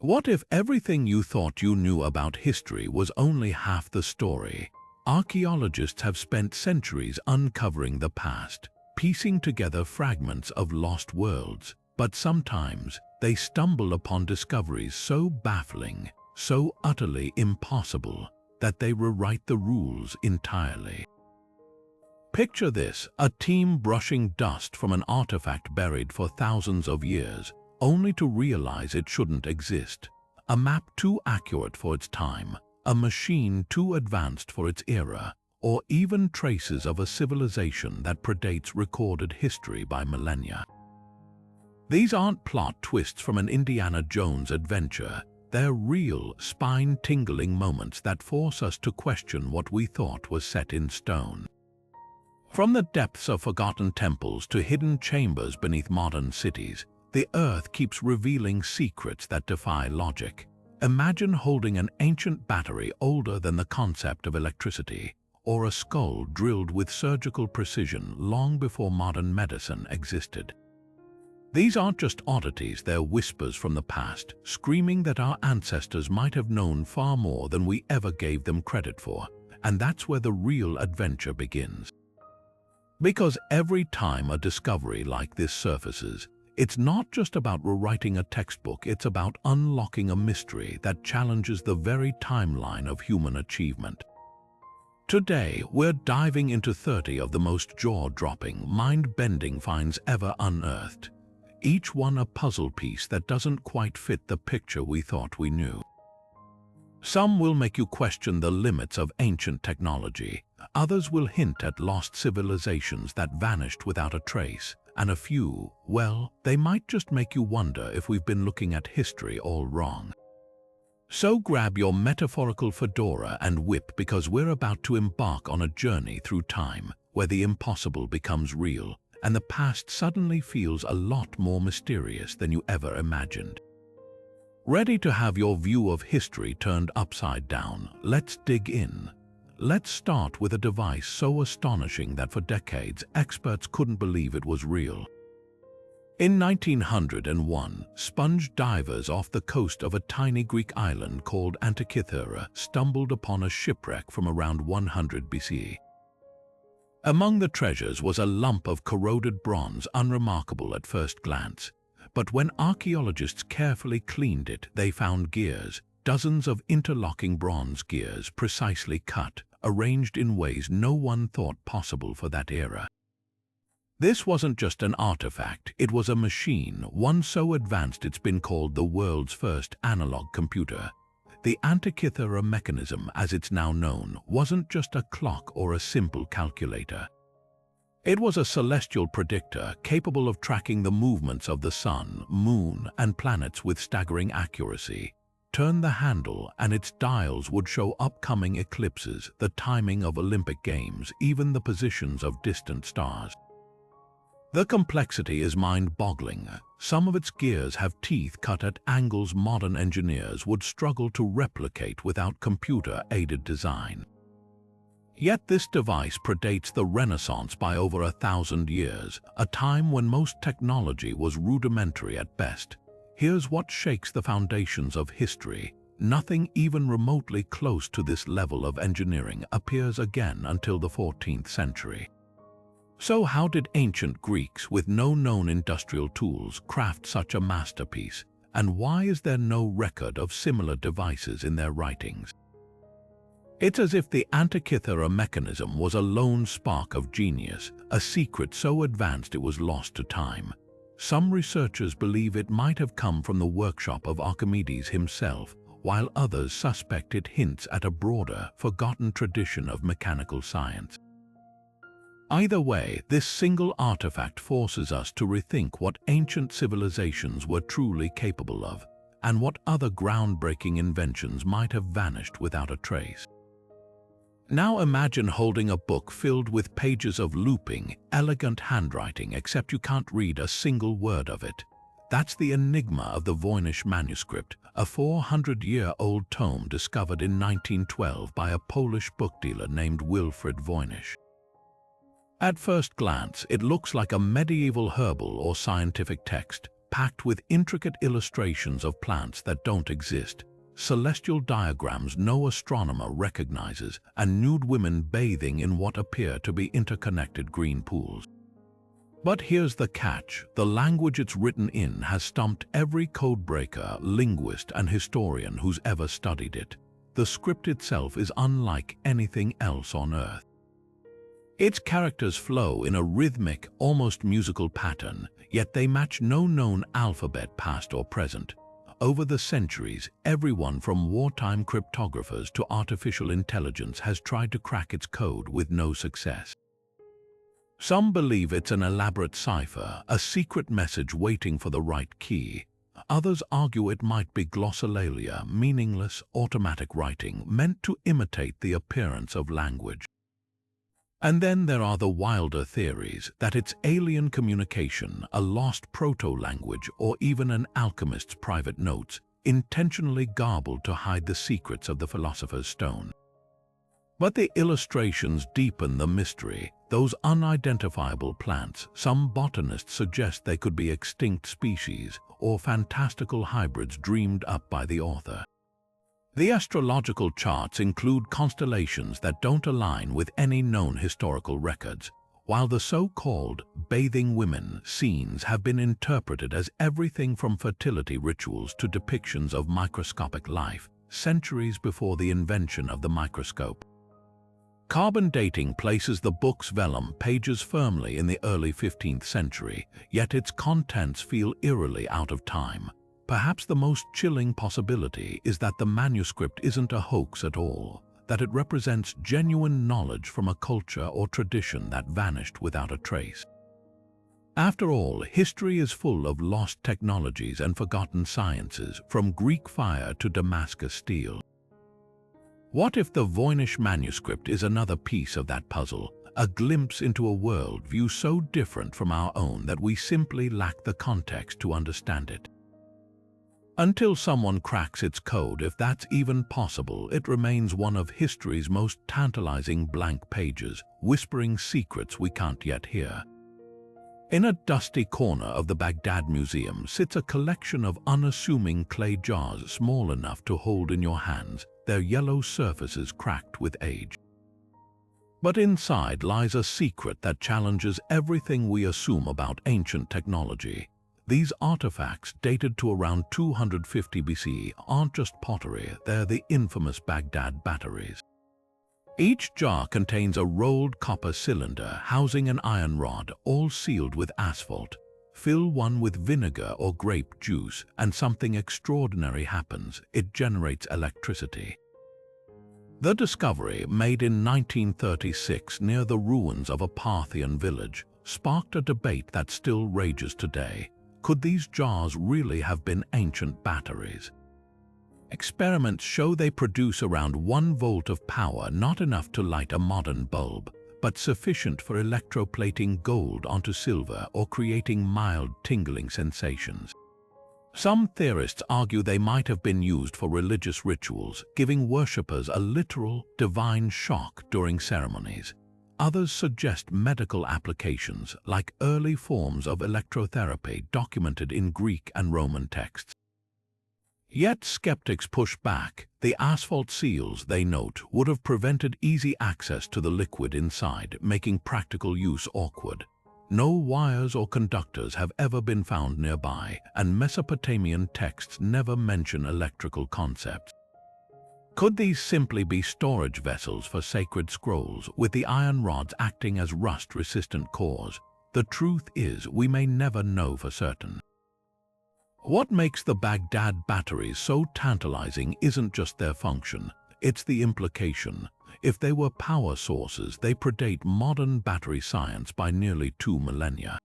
What if everything you thought you knew about history was only half the story? Archaeologists have spent centuries uncovering the past, piecing together fragments of lost worlds, but sometimes they stumble upon discoveries so baffling, so utterly impossible, that they rewrite the rules entirely. Picture this: a team brushing dust from an artifact buried for thousands of years, only to realize it shouldn't exist. A map too accurate for its time, a machine too advanced for its era, or even traces of a civilization that predates recorded history by millennia. These aren't plot twists from an Indiana Jones adventure. They're real, spine-tingling moments that force us to question what we thought was set in stone. From the depths of forgotten temples to hidden chambers beneath modern cities, the Earth keeps revealing secrets that defy logic. Imagine holding an ancient battery older than the concept of electricity, or a skull drilled with surgical precision long before modern medicine existed. These aren't just oddities, they're whispers from the past, screaming that our ancestors might have known far more than we ever gave them credit for. And that's where the real adventure begins. Because every time a discovery like this surfaces, it's not just about rewriting a textbook, it's about unlocking a mystery that challenges the very timeline of human achievement. Today, we're diving into 30 of the most jaw-dropping, mind-bending finds ever unearthed, each one a puzzle piece that doesn't quite fit the picture we thought we knew. Some will make you question the limits of ancient technology, others will hint at lost civilizations that vanished without a trace, and a few, well, they might just make you wonder if we've been looking at history all wrong. So grab your metaphorical fedora and whip, because we're about to embark on a journey through time where the impossible becomes real and the past suddenly feels a lot more mysterious than you ever imagined. Ready to have your view of history turned upside down? Let's dig in. Let's start with a device so astonishing that for decades experts couldn't believe it was real. In 1901, sponge divers off the coast of a tiny Greek island called Antikythera stumbled upon a shipwreck from around 100 BCE. Among the treasures was a lump of corroded bronze, unremarkable at first glance. But when archaeologists carefully cleaned it, they found gears, dozens of interlocking bronze gears precisely cut, arranged in ways no one thought possible for that era. This wasn't just an artifact, it was a machine, one so advanced it's been called the world's first analog computer. The Antikythera Mechanism, as it's now known, wasn't just a clock or a simple calculator. It was a celestial predictor capable of tracking the movements of the sun, moon, and planets with staggering accuracy. Turn the handle and its dials would show upcoming eclipses, the timing of Olympic Games, even the positions of distant stars. The complexity is mind-boggling. Some of its gears have teeth cut at angles modern engineers would struggle to replicate without computer-aided design. Yet this device predates the Renaissance by over 1,000 years, a time when most technology was rudimentary at best. Here's what shakes the foundations of history. Nothing even remotely close to this level of engineering appears again until the 14th century. So how did ancient Greeks, with no known industrial tools, craft such a masterpiece? And why is there no record of similar devices in their writings? It's as if the Antikythera Mechanism was a lone spark of genius, a secret so advanced it was lost to time. Some researchers believe it might have come from the workshop of Archimedes himself, while others suspect it hints at a broader, forgotten tradition of mechanical science. Either way, this single artifact forces us to rethink what ancient civilizations were truly capable of, and what other groundbreaking inventions might have vanished without a trace. Now imagine holding a book filled with pages of looping, elegant handwriting, except you can't read a single word of it. That's the enigma of the Voynich Manuscript, a 400-year-old tome discovered in 1912 by a Polish book dealer named Wilfrid Voynich. At first glance, it looks like a medieval herbal or scientific text, packed with intricate illustrations of plants that don't exist, celestial diagrams no astronomer recognizes, and nude women bathing in what appear to be interconnected green pools. But here's the catch: the language it's written in has stumped every codebreaker, linguist, and historian who's ever studied it. The script itself is unlike anything else on Earth. Its characters flow in a rhythmic, almost musical pattern, yet they match no known alphabet past or present. Over the centuries, everyone from wartime cryptographers to artificial intelligence has tried to crack its code with no success. Some believe it's an elaborate cipher, a secret message waiting for the right key. Others argue it might be glossolalia, meaningless, automatic writing meant to imitate the appearance of language. And then there are the wilder theories that it's alien communication, a lost proto-language, or even an alchemist's private notes, intentionally garbled to hide the secrets of the Philosopher's Stone. But the illustrations deepen the mystery. Those unidentifiable plants, some botanists suggest they could be extinct species or fantastical hybrids dreamed up by the author. The astrological charts include constellations that don't align with any known historical records, while the so-called bathing women scenes have been interpreted as everything from fertility rituals to depictions of microscopic life, centuries before the invention of the microscope. Carbon dating places the book's vellum pages firmly in the early 15th century, yet its contents feel eerily out of time. Perhaps the most chilling possibility is that the manuscript isn't a hoax at all, that it represents genuine knowledge from a culture or tradition that vanished without a trace. After all, history is full of lost technologies and forgotten sciences, from Greek fire to Damascus steel. What if the Voynich Manuscript is another piece of that puzzle, a glimpse into a world view so different from our own that we simply lack the context to understand it? Until someone cracks its code, if that's even possible, it remains one of history's most tantalizing blank pages, whispering secrets we can't yet hear. In a dusty corner of the Baghdad Museum sits a collection of unassuming clay jars small enough to hold in your hands, their yellow surfaces cracked with age. But inside lies a secret that challenges everything we assume about ancient technology. These artifacts, dated to around 250 BC, aren't just pottery, they're the infamous Baghdad Batteries. Each jar contains a rolled copper cylinder housing an iron rod, all sealed with asphalt. Fill one with vinegar or grape juice, and something extraordinary happens. It generates electricity. The discovery, made in 1936 near the ruins of a Parthian village, sparked a debate that still rages today. Could these jars really have been ancient batteries? Experiments show they produce around 1 volt of power, not enough to light a modern bulb, but sufficient for electroplating gold onto silver or creating mild tingling sensations. Some theorists argue they might have been used for religious rituals, giving worshippers a literal, divine shock during ceremonies. Others suggest medical applications, like early forms of electrotherapy documented in Greek and Roman texts. Yet skeptics push back. The asphalt seals, they note, would have prevented easy access to the liquid inside, making practical use awkward. No wires or conductors have ever been found nearby, and Mesopotamian texts never mention electrical concepts. Could these simply be storage vessels for sacred scrolls, with the iron rods acting as rust-resistant cores? The truth is, we may never know for certain. What makes the Baghdad Batteries so tantalizing isn't just their function, it's the implication. If they were power sources, they predate modern battery science by nearly 2 millennia.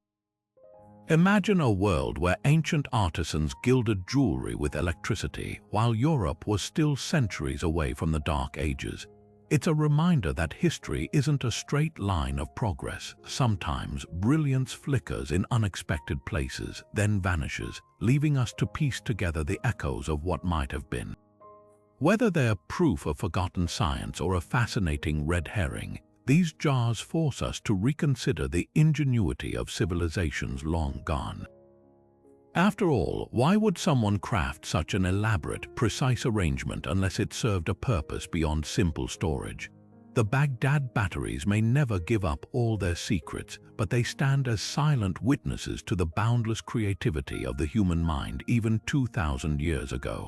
Imagine a world where ancient artisans gilded jewelry with electricity, while Europe was still centuries away from the Dark Ages. It's a reminder that history isn't a straight line of progress. Sometimes brilliance flickers in unexpected places, then vanishes, leaving us to piece together the echoes of what might have been. Whether they're proof of forgotten science or a fascinating red herring, these jars force us to reconsider the ingenuity of civilizations long gone. After all, why would someone craft such an elaborate, precise arrangement unless it served a purpose beyond simple storage? The Baghdad batteries may never give up all their secrets, but they stand as silent witnesses to the boundless creativity of the human mind even 2,000 years ago.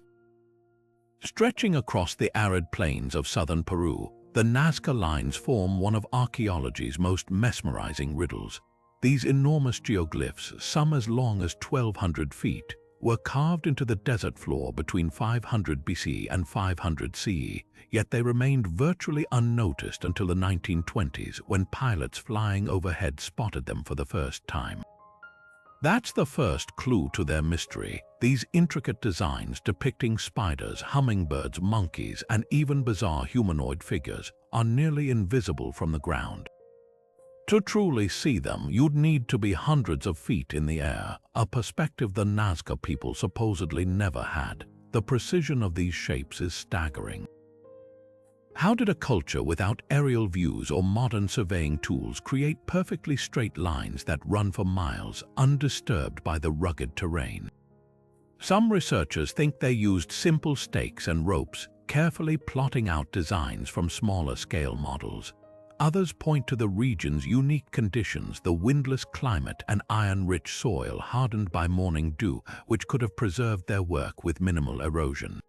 Stretching across the arid plains of southern Peru, the Nazca lines form one of archaeology's most mesmerizing riddles. These enormous geoglyphs, some as long as 1,200 feet, were carved into the desert floor between 500 BC and 500 CE, yet they remained virtually unnoticed until the 1920s when pilots flying overhead spotted them for the first time. That's the first clue to their mystery. These intricate designs depicting spiders, hummingbirds, monkeys, and even bizarre humanoid figures are nearly invisible from the ground. To truly see them, you'd need to be hundreds of feet in the air, a perspective the Nazca people supposedly never had. The precision of these shapes is staggering. How did a culture without aerial views or modern surveying tools create perfectly straight lines that run for miles, undisturbed by the rugged terrain? Some researchers think they used simple stakes and ropes, carefully plotting out designs from smaller scale models. Others point to the region's unique conditions, the windless climate and iron-rich soil hardened by morning dew, which could have preserved their work with minimal erosion.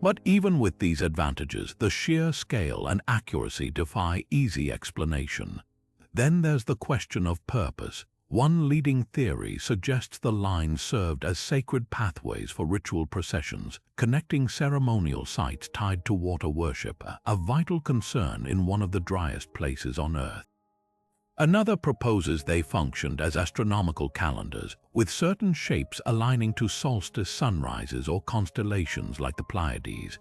But even with these advantages, the sheer scale and accuracy defy easy explanation. Then there's the question of purpose. One leading theory suggests the lines served as sacred pathways for ritual processions, connecting ceremonial sites tied to water worship, a vital concern in one of the driest places on Earth. Another proposes they functioned as astronomical calendars, with certain shapes aligning to solstice sunrises or constellations like the Pleiades.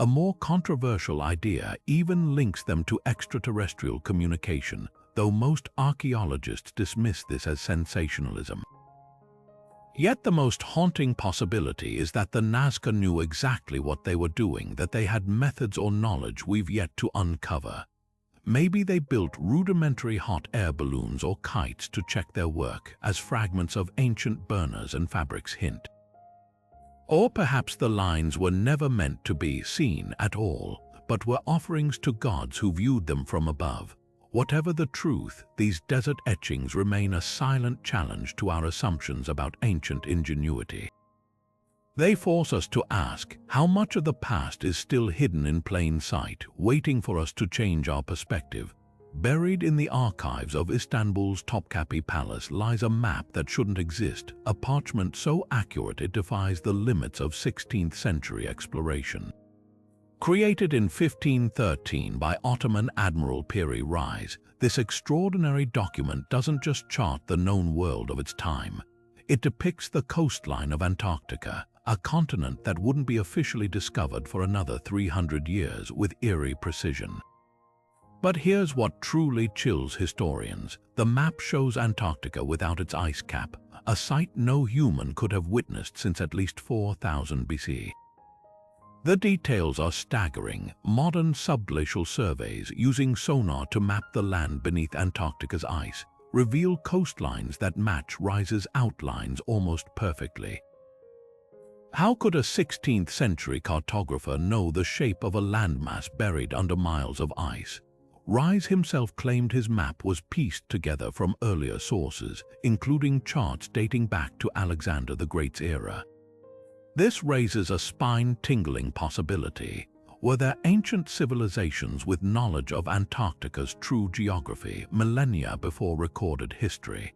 A more controversial idea even links them to extraterrestrial communication, though most archaeologists dismiss this as sensationalism. Yet the most haunting possibility is that the Nazca knew exactly what they were doing, that they had methods or knowledge we've yet to uncover. Maybe they built rudimentary hot air balloons or kites to check their work, as fragments of ancient burners and fabrics hint. Or perhaps the lines were never meant to be seen at all, but were offerings to gods who viewed them from above. Whatever the truth, these desert etchings remain a silent challenge to our assumptions about ancient ingenuity. They force us to ask how much of the past is still hidden in plain sight, waiting for us to change our perspective. Buried in the archives of Istanbul's Topkapi Palace lies a map that shouldn't exist, a parchment so accurate it defies the limits of 16th century exploration. Created in 1513 by Ottoman Admiral Piri Reis, this extraordinary document doesn't just chart the known world of its time. It depicts the coastline of Antarctica, a continent that wouldn't be officially discovered for another 300 years, with eerie precision. But here's what truly chills historians. The map shows Antarctica without its ice cap, a sight no human could have witnessed since at least 4000 BC. The details are staggering. Modern subglacial surveys using sonar to map the land beneath Antarctica's ice reveal coastlines that match Reis's outlines almost perfectly. How could a 16th century cartographer know the shape of a landmass buried under miles of ice? Reis himself claimed his map was pieced together from earlier sources, including charts dating back to Alexander the Great's era. This raises a spine-tingling possibility. Were there ancient civilizations with knowledge of Antarctica's true geography, millennia before recorded history?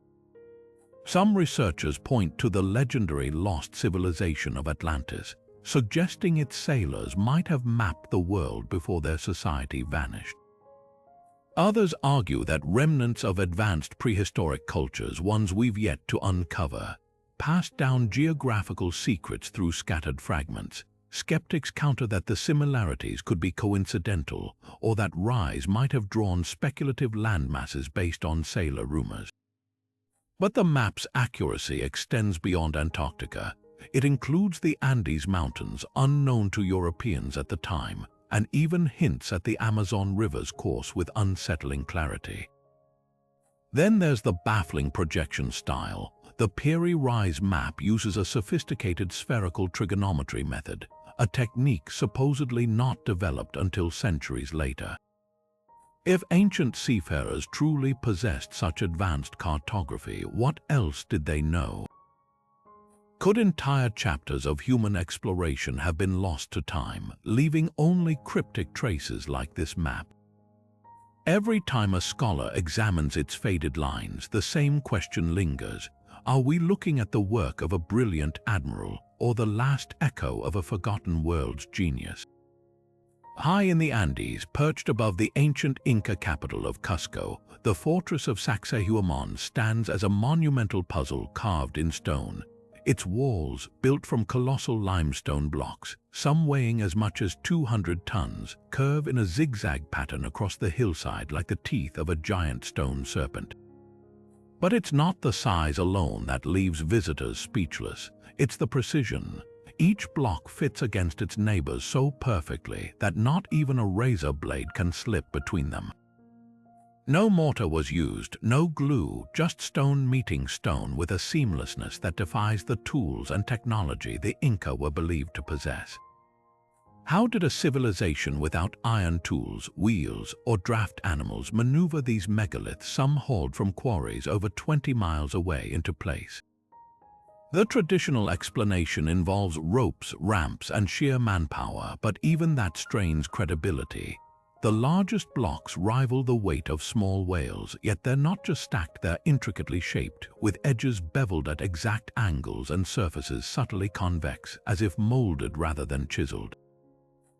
Some researchers point to the legendary lost civilization of Atlantis, suggesting its sailors might have mapped the world before their society vanished. Others argue that remnants of advanced prehistoric cultures, ones we've yet to uncover, passed down geographical secrets through scattered fragments. Skeptics counter that the similarities could be coincidental, or that Reis might have drawn speculative landmasses based on sailor rumors. But the map's accuracy extends beyond Antarctica. It includes the Andes Mountains, unknown to Europeans at the time, and even hints at the Amazon River's course with unsettling clarity. Then there's the baffling projection style. The Piri-Reis map uses a sophisticated spherical trigonometry method, a technique supposedly not developed until centuries later. If ancient seafarers truly possessed such advanced cartography, what else did they know? Could entire chapters of human exploration have been lost to time, leaving only cryptic traces like this map? Every time a scholar examines its faded lines, the same question lingers. Are we looking at the work of a brilliant admiral or the last echo of a forgotten world's genius? High in the Andes, perched above the ancient Inca capital of Cusco, the fortress of Sacsayhuaman stands as a monumental puzzle carved in stone. Its walls, built from colossal limestone blocks, some weighing as much as 200 tons, curve in a zigzag pattern across the hillside like the teeth of a giant stone serpent. But it's not the size alone that leaves visitors speechless. It's the precision. Each block fits against its neighbors so perfectly that not even a razor blade can slip between them. No mortar was used, no glue, just stone meeting stone with a seamlessness that defies the tools and technology the Inca were believed to possess. How did a civilization without iron tools, wheels, or draft animals maneuver these megaliths, some hauled from quarries over 20 miles away, into place? The traditional explanation involves ropes, ramps, and sheer manpower, but even that strains credibility. The largest blocks rival the weight of small whales, yet they're not just stacked, they're intricately shaped, with edges beveled at exact angles and surfaces subtly convex, as if molded rather than chiseled.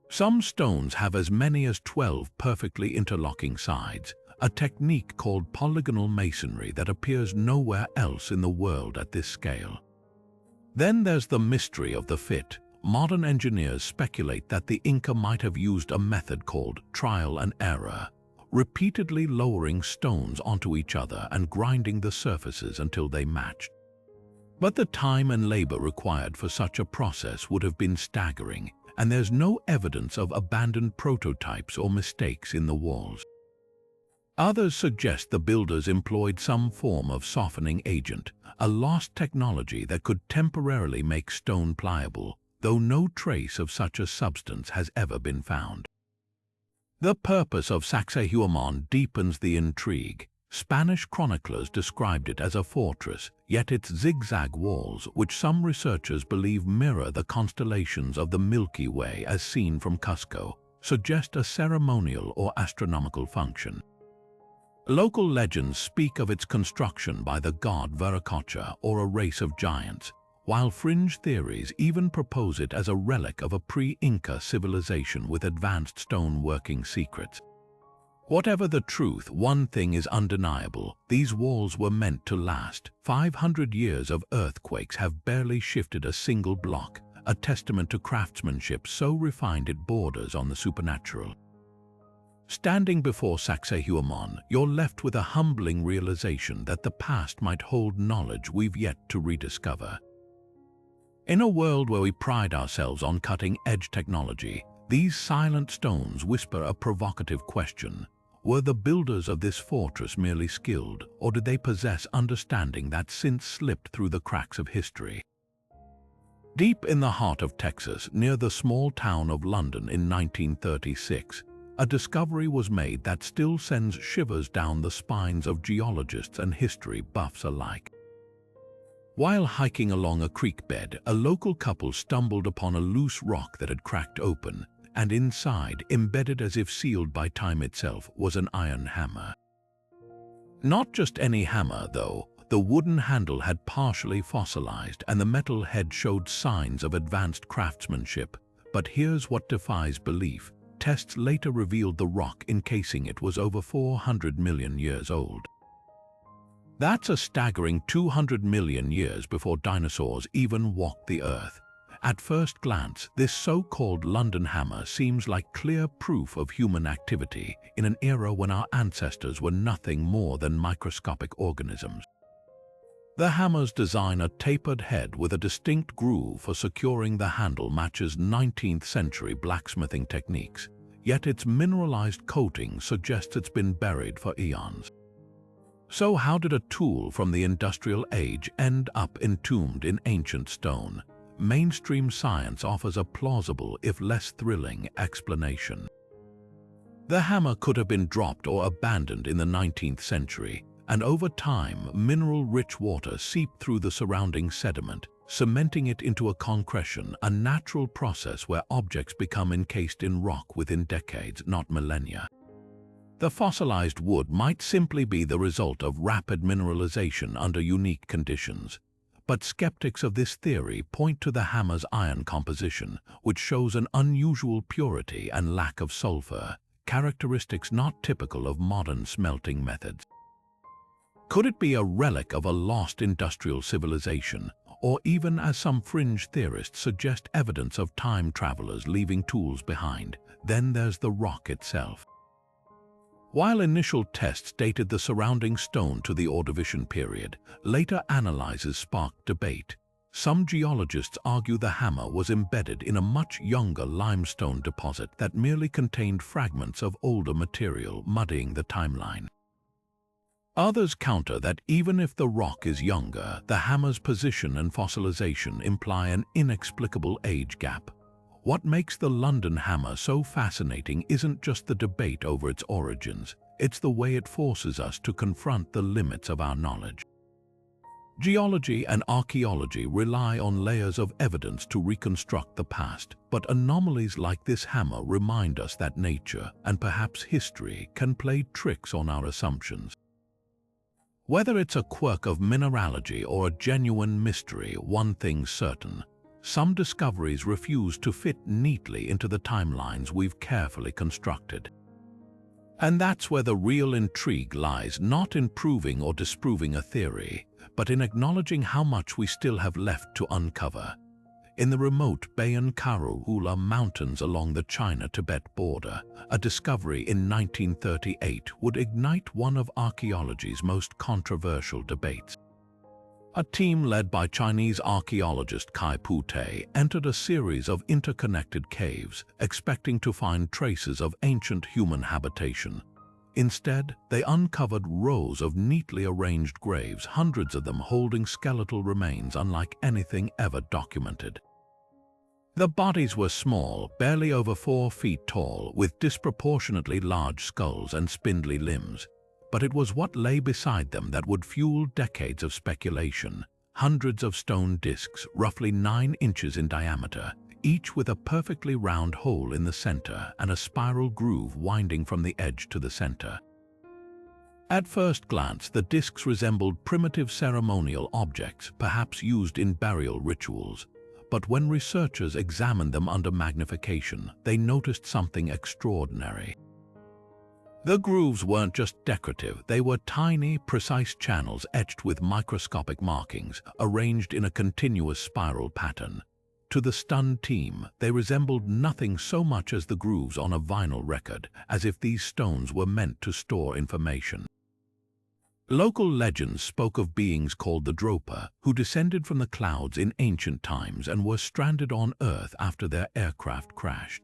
Some stones have as many as 12 perfectly interlocking sides, a technique called polygonal masonry that appears nowhere else in the world at this scale. Then there's the mystery of the fit. Modern engineers speculate that the Inca might have used a method called trial and error, repeatedly lowering stones onto each other and grinding the surfaces until they matched. But the time and labor required for such a process would have been staggering, and there's no evidence of abandoned prototypes or mistakes in the walls. Others suggest the builders employed some form of softening agent, a lost technology that could temporarily make stone pliable, though no trace of such a substance has ever been found. The purpose of Sacsayhuaman deepens the intrigue. Spanish chroniclers described it as a fortress, yet its zigzag walls, which some researchers believe mirror the constellations of the Milky Way as seen from Cusco, suggest a ceremonial or astronomical function. Local legends speak of its construction by the god Viracocha or a race of giants, while fringe theories even propose it as a relic of a pre-Inca civilization with advanced stone-working secrets. Whatever the truth, one thing is undeniable: these walls were meant to last. 500 years of earthquakes have barely shifted a single block, a testament to craftsmanship so refined it borders on the supernatural. Standing before Sacsayhuaman, you're left with a humbling realization that the past might hold knowledge we've yet to rediscover. In a world where we pride ourselves on cutting-edge technology, these silent stones whisper a provocative question. Were the builders of this fortress merely skilled, or did they possess understanding that since slipped through the cracks of history? Deep in the heart of Texas, near the small town of London in 1936, a discovery was made that still sends shivers down the spines of geologists and history buffs alike. While hiking along a creek bed, a local couple stumbled upon a loose rock that had cracked open, and inside, embedded as if sealed by time itself, was an iron hammer. Not just any hammer, though. The wooden handle had partially fossilized, and the metal head showed signs of advanced craftsmanship. But here's what defies belief. Tests later revealed the rock encasing it was over 400 million years old. That's a staggering 200 million years before dinosaurs even walked the earth. At first glance, this so-called London hammer seems like clear proof of human activity in an era when our ancestors were nothing more than microscopic organisms. The hammer's design, a tapered head with a distinct groove for securing the handle, matches 19th century blacksmithing techniques, yet its mineralized coating suggests it's been buried for eons. So how did a tool from the industrial age end up entombed in ancient stone? Mainstream science offers a plausible, if less thrilling, explanation. The hammer could have been dropped or abandoned in the 19th century, and over time, mineral-rich water seeped through the surrounding sediment, cementing it into a concretion, a natural process where objects become encased in rock within decades, not millennia. The fossilized wood might simply be the result of rapid mineralization under unique conditions, but skeptics of this theory point to the hammer's iron composition, which shows an unusual purity and lack of sulfur, characteristics not typical of modern smelting methods. Could it be a relic of a lost industrial civilization, or even, as some fringe theorists suggest, evidence of time travelers leaving tools behind? Then there's the rock itself. While initial tests dated the surrounding stone to the Ordovician period, later analyses sparked debate. Some geologists argue the hammer was embedded in a much younger limestone deposit that merely contained fragments of older material, muddying the timeline. Others counter that even if the rock is younger, the hammer's position and fossilization imply an inexplicable age gap. What makes the London hammer so fascinating isn't just the debate over its origins, it's the way it forces us to confront the limits of our knowledge. Geology and archaeology rely on layers of evidence to reconstruct the past, but anomalies like this hammer remind us that nature, and perhaps history, can play tricks on our assumptions. Whether it's a quirk of mineralogy or a genuine mystery, one thing's certain: some discoveries refuse to fit neatly into the timelines we've carefully constructed. And that's where the real intrigue lies, not in proving or disproving a theory, but in acknowledging how much we still have left to uncover. In the remote Bayan-Kara Mountains along the China-Tibet border, a discovery in 1938 would ignite one of archaeology's most controversial debates. A team led by Chinese archaeologist Kai Pu-Te entered a series of interconnected caves, expecting to find traces of ancient human habitation. Instead, they uncovered rows of neatly arranged graves, hundreds of them holding skeletal remains unlike anything ever documented. The bodies were small, barely over 4 feet tall, with disproportionately large skulls and spindly limbs. But it was what lay beside them that would fuel decades of speculation. Hundreds of stone discs, roughly 9 inches in diameter, each with a perfectly round hole in the center and a spiral groove winding from the edge to the center. At first glance, the discs resembled primitive ceremonial objects, perhaps used in burial rituals. But when researchers examined them under magnification, they noticed something extraordinary. The grooves weren't just decorative, they were tiny, precise channels etched with microscopic markings, arranged in a continuous spiral pattern. To the stunned team, they resembled nothing so much as the grooves on a vinyl record, as if these stones were meant to store information. Local legends spoke of beings called the Dropa, who descended from the clouds in ancient times and were stranded on Earth after their aircraft crashed.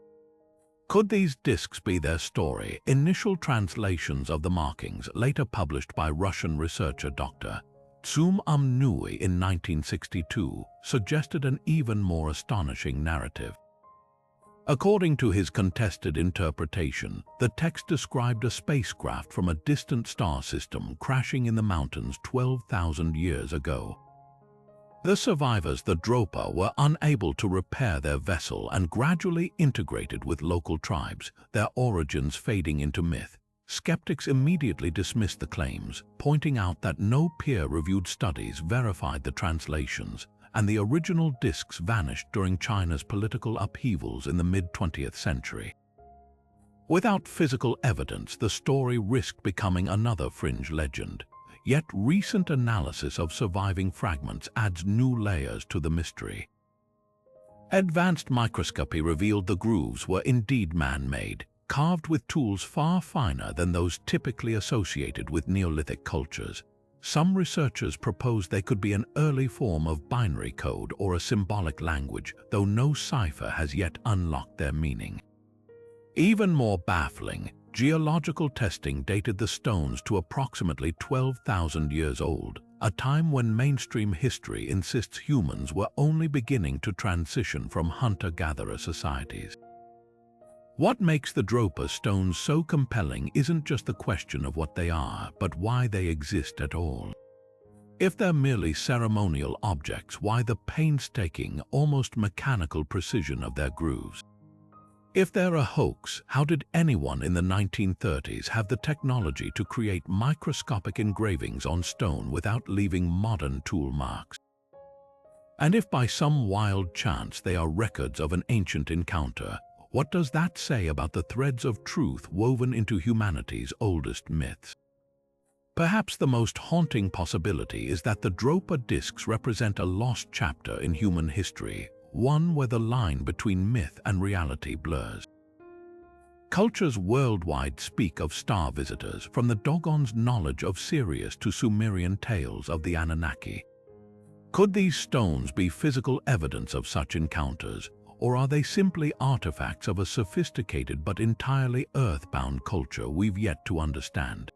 Could these discs be their story? Initial translations of the markings, later published by Russian researcher Dr. Tsum-Nui in 1962, suggested an even more astonishing narrative. According to his contested interpretation, the text described a spacecraft from a distant star system crashing in the mountains 12,000 years ago. The survivors, the Dropa, were unable to repair their vessel and gradually integrated with local tribes, their origins fading into myth. Skeptics immediately dismissed the claims, pointing out that no peer-reviewed studies verified the translations, and the original discs vanished during China's political upheavals in the mid-20th century. Without physical evidence, the story risked becoming another fringe legend. Yet recent analysis of surviving fragments adds new layers to the mystery. Advanced microscopy revealed the grooves were indeed man-made, carved with tools far finer than those typically associated with Neolithic cultures. Some researchers propose they could be an early form of binary code or a symbolic language, though no cipher has yet unlocked their meaning. Even more baffling, Geological testing dated the stones to approximately 12,000 years old, a time when mainstream history insists humans were only beginning to transition from hunter-gatherer societies. What makes the Dropa stones so compelling isn't just the question of what they are, but why they exist at all. If they're merely ceremonial objects, why the painstaking, almost mechanical precision of their grooves? If they're a hoax, how did anyone in the 1930s have the technology to create microscopic engravings on stone without leaving modern tool marks? And if by some wild chance they are records of an ancient encounter, what does that say about the threads of truth woven into humanity's oldest myths? Perhaps the most haunting possibility is that the Dropa discs represent a lost chapter in human history, one where the line between myth and reality blurs. Cultures worldwide speak of star visitors, from the Dogon's knowledge of Sirius to Sumerian tales of the Anunnaki. Could these stones be physical evidence of such encounters, or are they simply artifacts of a sophisticated but entirely earthbound culture we've yet to understand?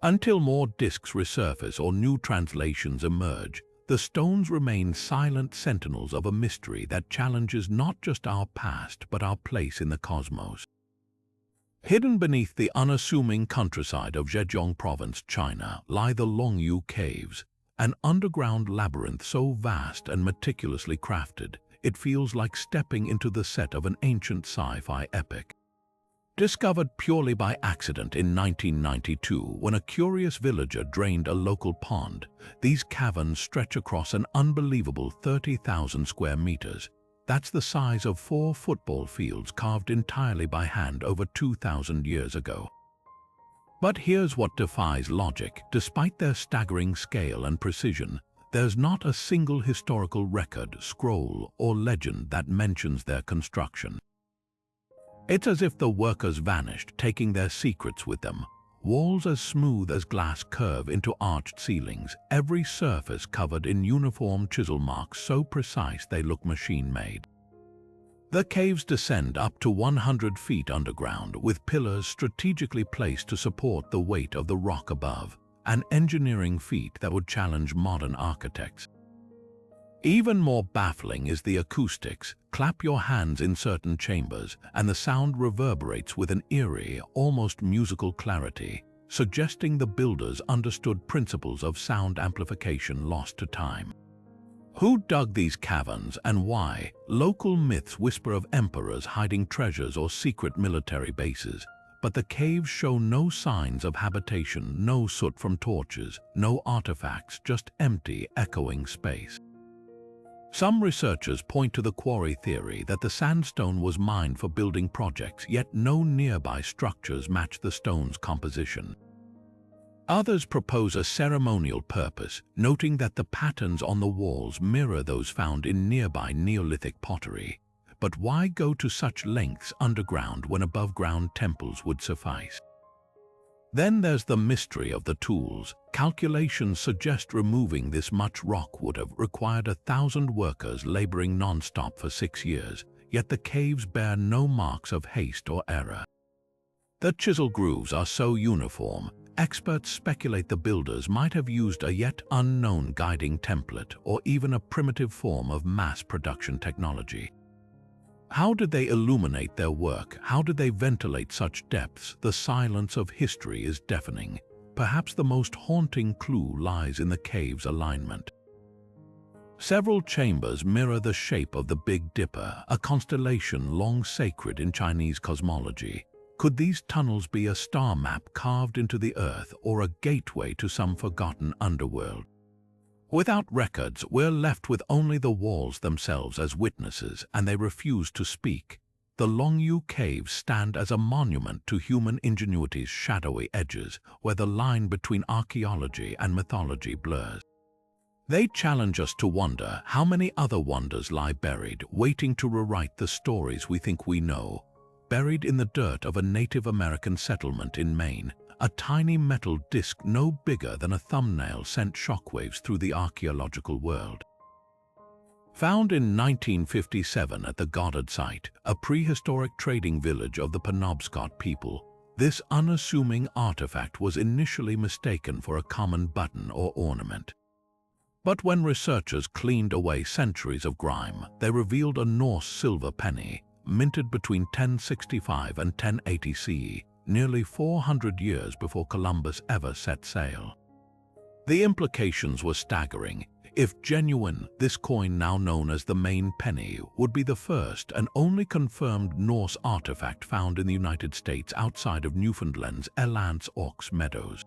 Until more discs resurface or new translations emerge, the stones remain silent sentinels of a mystery that challenges not just our past but our place in the cosmos. Hidden beneath the unassuming countryside of Zhejiang Province, China, lie the Longyu Caves, an underground labyrinth so vast and meticulously crafted, it feels like stepping into the set of an ancient sci-fi epic. Discovered purely by accident in 1992 when a curious villager drained a local pond, these caverns stretch across an unbelievable 30,000 square meters. That's the size of 4 football fields carved entirely by hand over 2,000 years ago. But here's what defies logic. Despite their staggering scale and precision, there's not a single historical record, scroll, or legend that mentions their construction. It's as if the workers vanished, taking their secrets with them. Walls as smooth as glass curve into arched ceilings, every surface covered in uniform chisel marks so precise they look machine-made. The caves descend up to 100 feet underground, with pillars strategically placed to support the weight of the rock above, an engineering feat that would challenge modern architects. Even more baffling is the acoustics. Clap your hands in certain chambers, and the sound reverberates with an eerie, almost musical clarity, suggesting the builders understood principles of sound amplification lost to time. Who dug these caverns and why? Local myths whisper of emperors hiding treasures or secret military bases, but the caves show no signs of habitation, no soot from torches, no artifacts, just empty, echoing space. Some researchers point to the quarry theory that the sandstone was mined for building projects, yet no nearby structures match the stone's composition. Others propose a ceremonial purpose, noting that the patterns on the walls mirror those found in nearby Neolithic pottery. But why go to such lengths underground when above-ground temples would suffice? Then there's the mystery of the tools. Calculations suggest removing this much rock would have required 1,000 workers laboring non-stop for 6 years, yet the caves bear no marks of haste or error. The chisel grooves are so uniform, experts speculate the builders might have used a yet unknown guiding template or even a primitive form of mass production technology. How did they illuminate their work? How did they ventilate such depths? The silence of history is deafening. Perhaps the most haunting clue lies in the cave's alignment. Several chambers mirror the shape of the Big Dipper, a constellation long sacred in Chinese cosmology. Could these tunnels be a star map carved into the earth or a gateway to some forgotten underworld? Without records, we're left with only the walls themselves as witnesses, and they refuse to speak. The Longyu Caves stand as a monument to human ingenuity's shadowy edges, where the line between archaeology and mythology blurs. They challenge us to wonder how many other wonders lie buried, waiting to rewrite the stories we think we know. Buried in the dirt of a Native American settlement in Maine, a tiny metal disc no bigger than a thumbnail sent shockwaves through the archaeological world. Found in 1957 at the Goddard site, a prehistoric trading village of the Penobscot people, This unassuming artifact was initially mistaken for a common button or ornament. But when researchers cleaned away centuries of grime, they revealed a Norse silver penny, minted between 1065 and 1080 CE, nearly 400 years before Columbus ever set sail. The implications were staggering. If genuine, this coin, now known as the main penny, would be the first and only confirmed Norse artifact found in the United States outside of Newfoundland's Elance Aux Meadows.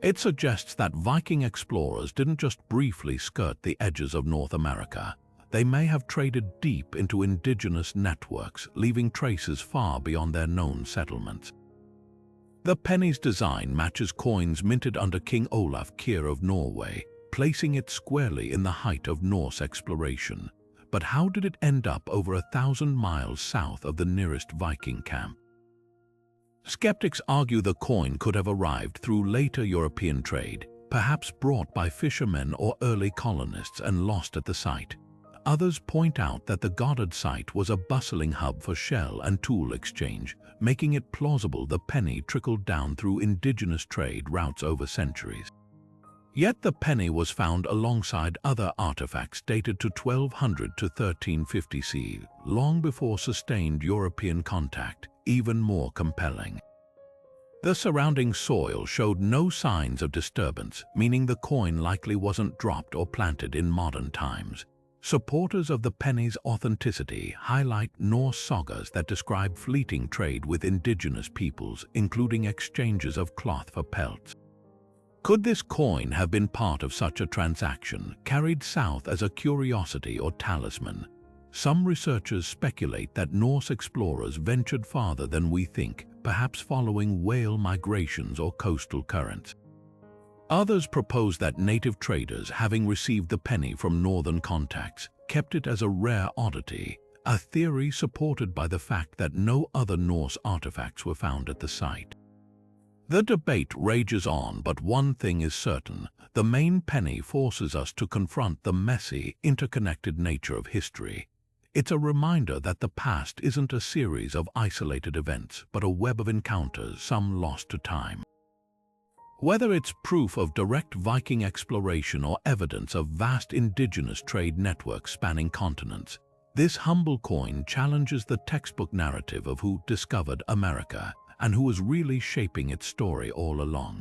It suggests that Viking explorers didn't just briefly skirt the edges of North America. They may have traded deep into indigenous networks, leaving traces far beyond their known settlements. The penny's design matches coins minted under King Olaf Kyrre of Norway, placing it squarely in the height of Norse exploration. But how did it end up over 1,000 miles south of the nearest Viking camp? Skeptics argue the coin could have arrived through later European trade, perhaps brought by fishermen or early colonists and lost at the site. Others point out that the Goddard site was a bustling hub for shell and tool exchange, making it plausible the penny trickled down through indigenous trade routes over centuries. Yet the penny was found alongside other artifacts dated to 1200 to 1350 CE, long before sustained European contact, even more compelling. The surrounding soil showed no signs of disturbance, meaning the coin likely wasn't dropped or planted in modern times. Supporters of the penny's authenticity highlight Norse sagas that describe fleeting trade with indigenous peoples, including exchanges of cloth for pelts. Could this coin have been part of such a transaction, carried south as a curiosity or talisman? Some researchers speculate that Norse explorers ventured farther than we think, perhaps following whale migrations or coastal currents. Others propose that native traders, having received the penny from northern contacts, kept it as a rare oddity, a theory supported by the fact that no other Norse artifacts were found at the site. The debate rages on, but one thing is certain: the main penny forces us to confront the messy, interconnected nature of history. It's a reminder that the past isn't a series of isolated events, but a web of encounters, some lost to time. Whether it's proof of direct Viking exploration or evidence of vast indigenous trade networks spanning continents, this humble coin challenges the textbook narrative of who discovered America and who was really shaping its story all along.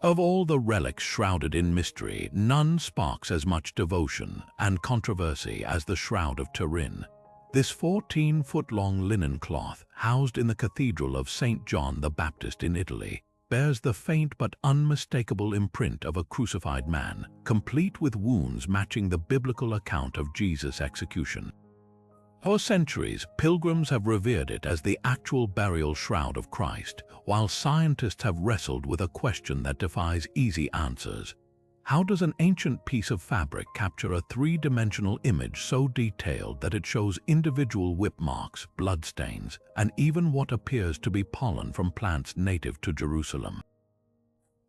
Of all the relics shrouded in mystery, none sparks as much devotion and controversy as the Shroud of Turin. This 14-foot-long linen cloth, housed in the Cathedral of St. John the Baptist in Italy, bears the faint but unmistakable imprint of a crucified man, complete with wounds matching the biblical account of Jesus' execution. For centuries, pilgrims have revered it as the actual burial shroud of Christ, while scientists have wrestled with a question that defies easy answers. How does an ancient piece of fabric capture a three-dimensional image so detailed that it shows individual whip marks, bloodstains, and even what appears to be pollen from plants native to Jerusalem?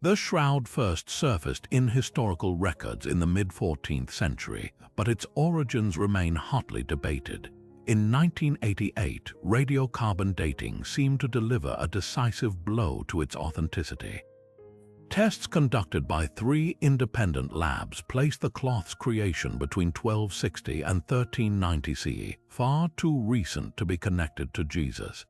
The shroud first surfaced in historical records in the mid-14th century, but its origins remain hotly debated. In 1988, radiocarbon dating seemed to deliver a decisive blow to its authenticity. Tests conducted by 3 independent labs placed the cloth's creation between 1260 and 1390 CE, far too recent to be connected to Jesus.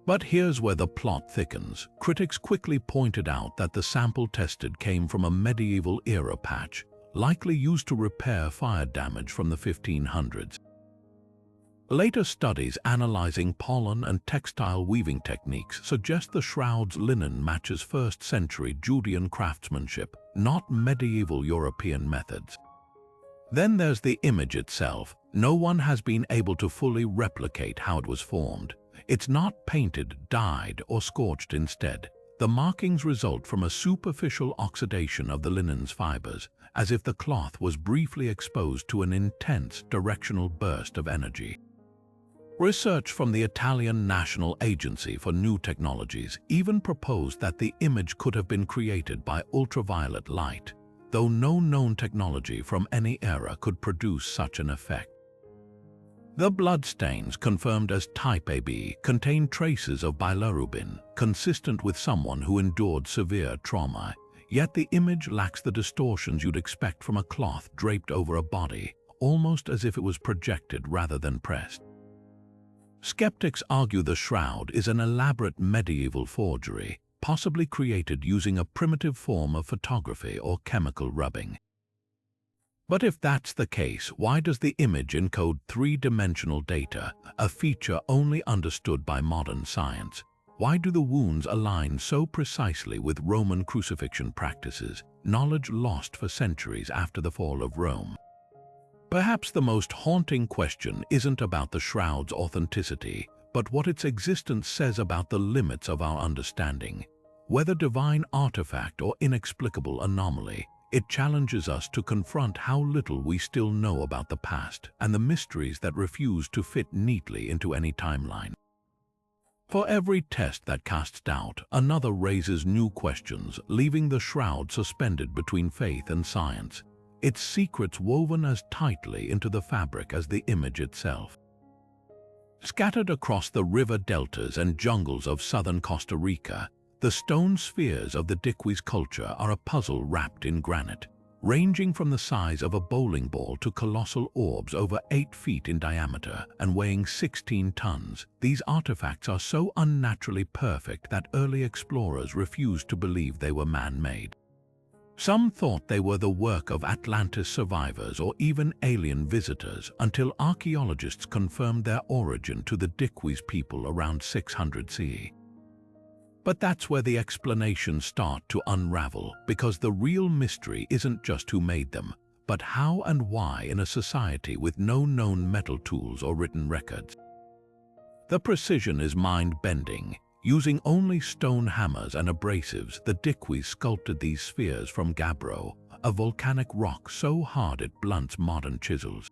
But here's where the plot thickens. Critics quickly pointed out that the sample tested came from a medieval-era patch, likely used to repair fire damage from the 1500s. Later studies analyzing pollen and textile weaving techniques suggest the shroud's linen matches first-century Judean craftsmanship, not medieval European methods. Then there's the image itself. No one has been able to fully replicate how it was formed. It's not painted, dyed, or scorched instead. The markings result from a superficial oxidation of the linen's fibers, as if the cloth was briefly exposed to an intense directional burst of energy. Research from the Italian National Agency for New Technologies even proposed that the image could have been created by ultraviolet light, though no known technology from any era could produce such an effect. The bloodstains, confirmed as type AB, contain traces of bilirubin, consistent with someone who endured severe trauma, yet the image lacks the distortions you'd expect from a cloth draped over a body, almost as if it was projected rather than pressed. Skeptics argue the shroud is an elaborate medieval forgery, possibly created using a primitive form of photography or chemical rubbing. But if that's the case, why does the image encode three-dimensional data, a feature only understood by modern science? Why do the wounds align so precisely with Roman crucifixion practices, knowledge lost for centuries after the fall of Rome? Perhaps the most haunting question isn't about the shroud's authenticity, but what its existence says about the limits of our understanding. Whether divine artifact or inexplicable anomaly, it challenges us to confront how little we still know about the past and the mysteries that refuse to fit neatly into any timeline. For every test that casts doubt, another raises new questions, leaving the shroud suspended between faith and science, its secrets woven as tightly into the fabric as the image itself. Scattered across the river deltas and jungles of southern Costa Rica, the stone spheres of the Diquis culture are a puzzle wrapped in granite. Ranging from the size of a bowling ball to colossal orbs over 8 feet in diameter and weighing 16 tons, these artifacts are so unnaturally perfect that early explorers refused to believe they were man-made. Some thought they were the work of Atlantis survivors or even alien visitors until archaeologists confirmed their origin to the Diquis people around 600 CE. But that's where the explanations start to unravel, because the real mystery isn't just who made them, but how and why in a society with no known metal tools or written records. The precision is mind-bending. Using only stone hammers and abrasives, the Diquis sculpted these spheres from gabbro, a volcanic rock so hard it blunts modern chisels.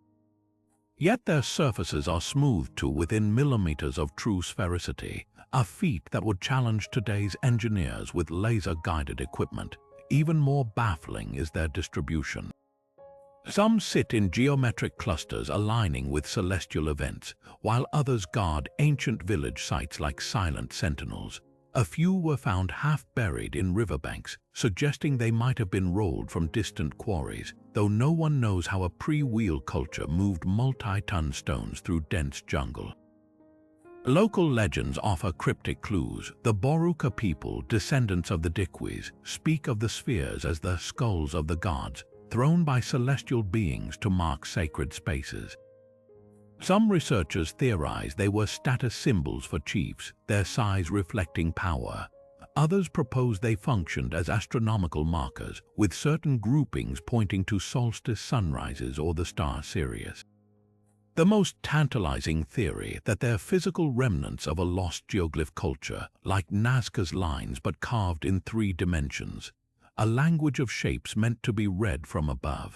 Yet their surfaces are smoothed to within millimeters of true sphericity, a feat that would challenge today's engineers with laser-guided equipment. Even more baffling is their distribution. Some sit in geometric clusters aligning with celestial events, while others guard ancient village sites like silent sentinels. A few were found half-buried in riverbanks, suggesting they might have been rolled from distant quarries, though no one knows how a pre-wheel culture moved multi-ton stones through dense jungle. Local legends offer cryptic clues. The Boruca people, descendants of the Diquis, speak of the spheres as the skulls of the gods, thrown by celestial beings to mark sacred spaces. Some researchers theorize they were status symbols for chiefs, their size reflecting power. Others propose they functioned as astronomical markers, with certain groupings pointing to solstice sunrises or the star Sirius. The most tantalizing theory that they're physical remnants of a lost geoglyph culture, like Nazca's lines but carved in 3 dimensions, a language of shapes meant to be read from above.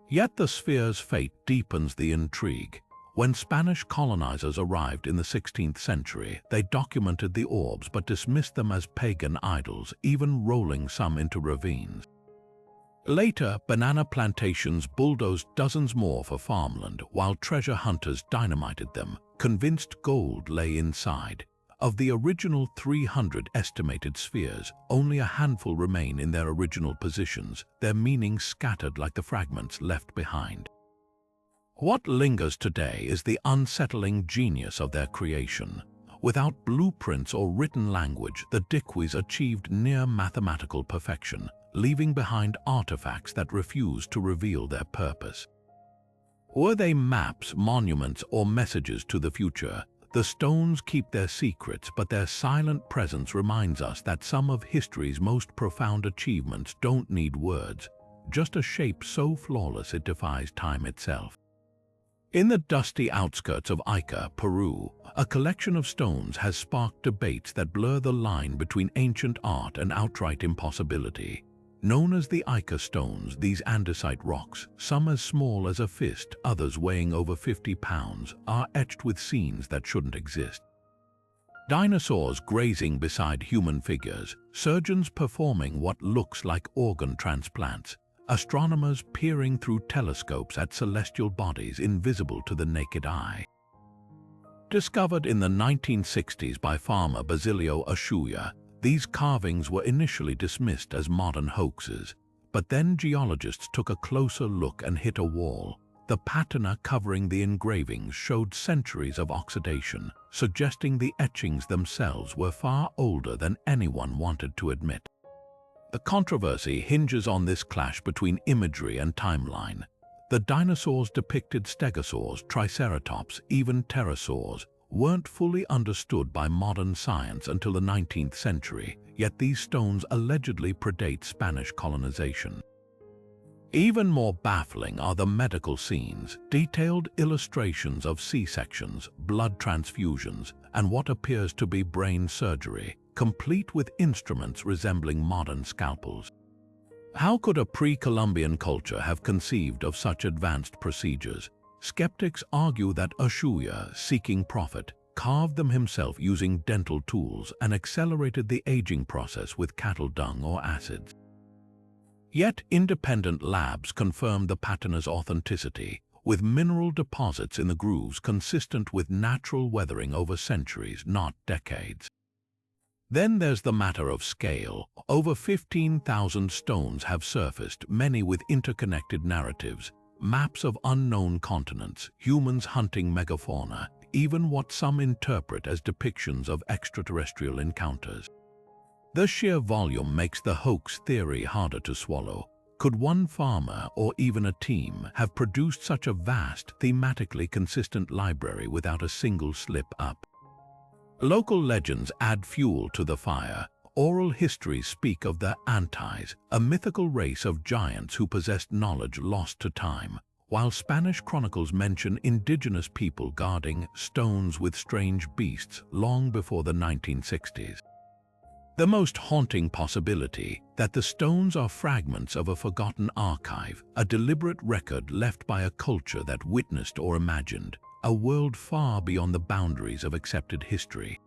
Yet the sphere's fate deepens the intrigue. When Spanish colonizers arrived in the 16th century, they documented the orbs but dismissed them as pagan idols, even rolling some into ravines. Later, banana plantations bulldozed dozens more for farmland, while treasure hunters dynamited them, convinced gold lay inside. Of the original 300 estimated spheres, only a handful remain in their original positions, their meanings scattered like the fragments left behind. What lingers today is the unsettling genius of their creation. Without blueprints or written language, the Diquis achieved near mathematical perfection, leaving behind artifacts that refuse to reveal their purpose. Were they maps, monuments, or messages to the future? The stones keep their secrets, but their silent presence reminds us that some of history's most profound achievements don't need words, just a shape so flawless it defies time itself. In the dusty outskirts of Ica, Peru, a collection of stones has sparked debates that blur the line between ancient art and outright impossibility. Known as the Ica stones, these andesite rocks, some as small as a fist, others weighing over 50 pounds, are etched with scenes that shouldn't exist. Dinosaurs grazing beside human figures, surgeons performing what looks like organ transplants, astronomers peering through telescopes at celestial bodies invisible to the naked eye. Discovered in the 1960s by farmer Basilio Asciuglia, these carvings were initially dismissed as modern hoaxes, but then geologists took a closer look and hit a wall. The patina covering the engravings showed centuries of oxidation, suggesting the etchings themselves were far older than anyone wanted to admit. The controversy hinges on this clash between imagery and timeline. The dinosaurs depicted stegosaurs, triceratops, even pterosaurs, weren't fully understood by modern science until the 19th century, yet these stones allegedly predate Spanish colonization. Even more baffling are the medical scenes, detailed illustrations of C-sections, blood transfusions, and what appears to be brain surgery, complete with instruments resembling modern scalpels. How could a pre-Columbian culture have conceived of such advanced procedures? Skeptics argue that Asciuglia, seeking profit, carved them himself using dental tools and accelerated the aging process with cattle dung or acids. Yet independent labs confirmed the patina's authenticity, with mineral deposits in the grooves consistent with natural weathering over centuries, not decades. Then there's the matter of scale. Over 15,000 stones have surfaced, many with interconnected narratives, maps of unknown continents, humans hunting megafauna, even what some interpret as depictions of extraterrestrial encounters. The sheer volume makes the hoax theory harder to swallow. Could one farmer or even a team have produced such a vast, thematically consistent library without a single slip-up? Local legends add fuel to the fire. Oral histories speak of the Antis, a mythical race of giants who possessed knowledge lost to time, while Spanish chronicles mention indigenous people guarding stones with strange beasts long before the 1960s. The most haunting possibility, that the stones are fragments of a forgotten archive, a deliberate record left by a culture that witnessed or imagined a world far beyond the boundaries of accepted history.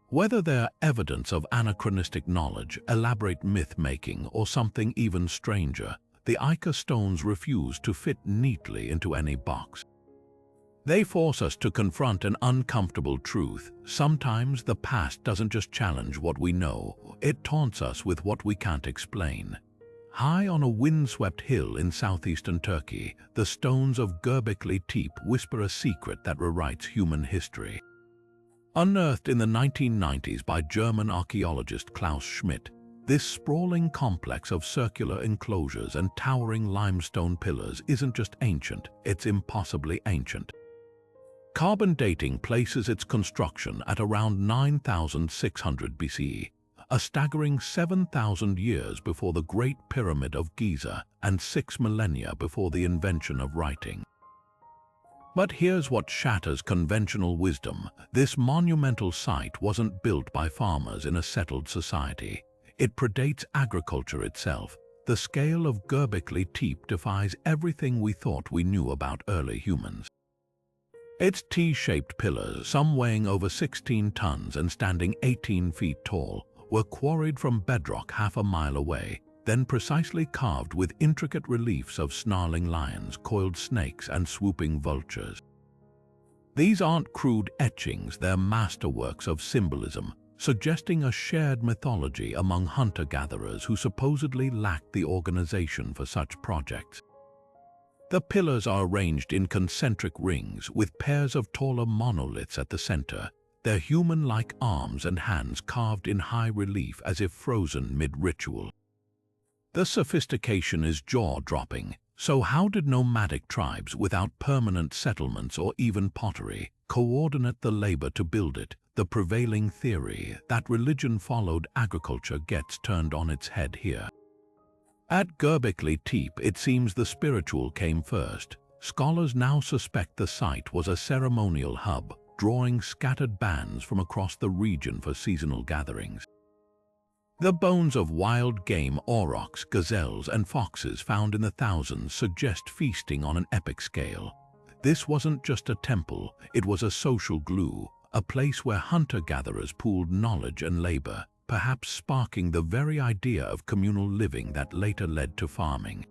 Whether they're evidence of anachronistic knowledge, elaborate myth-making, or something even stranger, the Ica stones refuse to fit neatly into any box. They force us to confront an uncomfortable truth. Sometimes the past doesn't just challenge what we know, it taunts us with what we can't explain. High on a windswept hill in southeastern Turkey, the stones of Göbekli Tepe whisper a secret that rewrites human history. Unearthed in the 1990s by German archaeologist Klaus Schmidt, this sprawling complex of circular enclosures and towering limestone pillars isn't just ancient, it's impossibly ancient. Carbon dating places its construction at around 9,600 BCE, a staggering 7,000 years before the Great Pyramid of Giza and 6 millennia before the invention of writing. But here's what shatters conventional wisdom. This monumental site wasn't built by farmers in a settled society. It predates agriculture itself. The scale of Göbekli Tepe defies everything we thought we knew about early humans. Its T-shaped pillars, some weighing over 16 tons and standing 18 feet tall, were quarried from bedrock half a mile away, then precisely carved with intricate reliefs of snarling lions, coiled snakes, and swooping vultures. These aren't crude etchings, they're masterworks of symbolism, suggesting a shared mythology among hunter-gatherers who supposedly lacked the organization for such projects. The pillars are arranged in concentric rings with pairs of taller monoliths at the center, their human-like arms and hands carved in high relief as if frozen mid-ritual. The sophistication is jaw-dropping. So how did nomadic tribes without permanent settlements or even pottery coordinate the labor to build it? The prevailing theory that religion followed agriculture gets turned on its head here. At Göbekli Tepe, it seems the spiritual came first. Scholars now suspect the site was a ceremonial hub, drawing scattered bands from across the region for seasonal gatherings. The bones of wild game, aurochs, gazelles, and foxes found in the thousands suggest feasting on an epic scale. This wasn't just a temple, it was a social glue, a place where hunter-gatherers pooled knowledge and labor, perhaps sparking the very idea of communal living that later led to farming.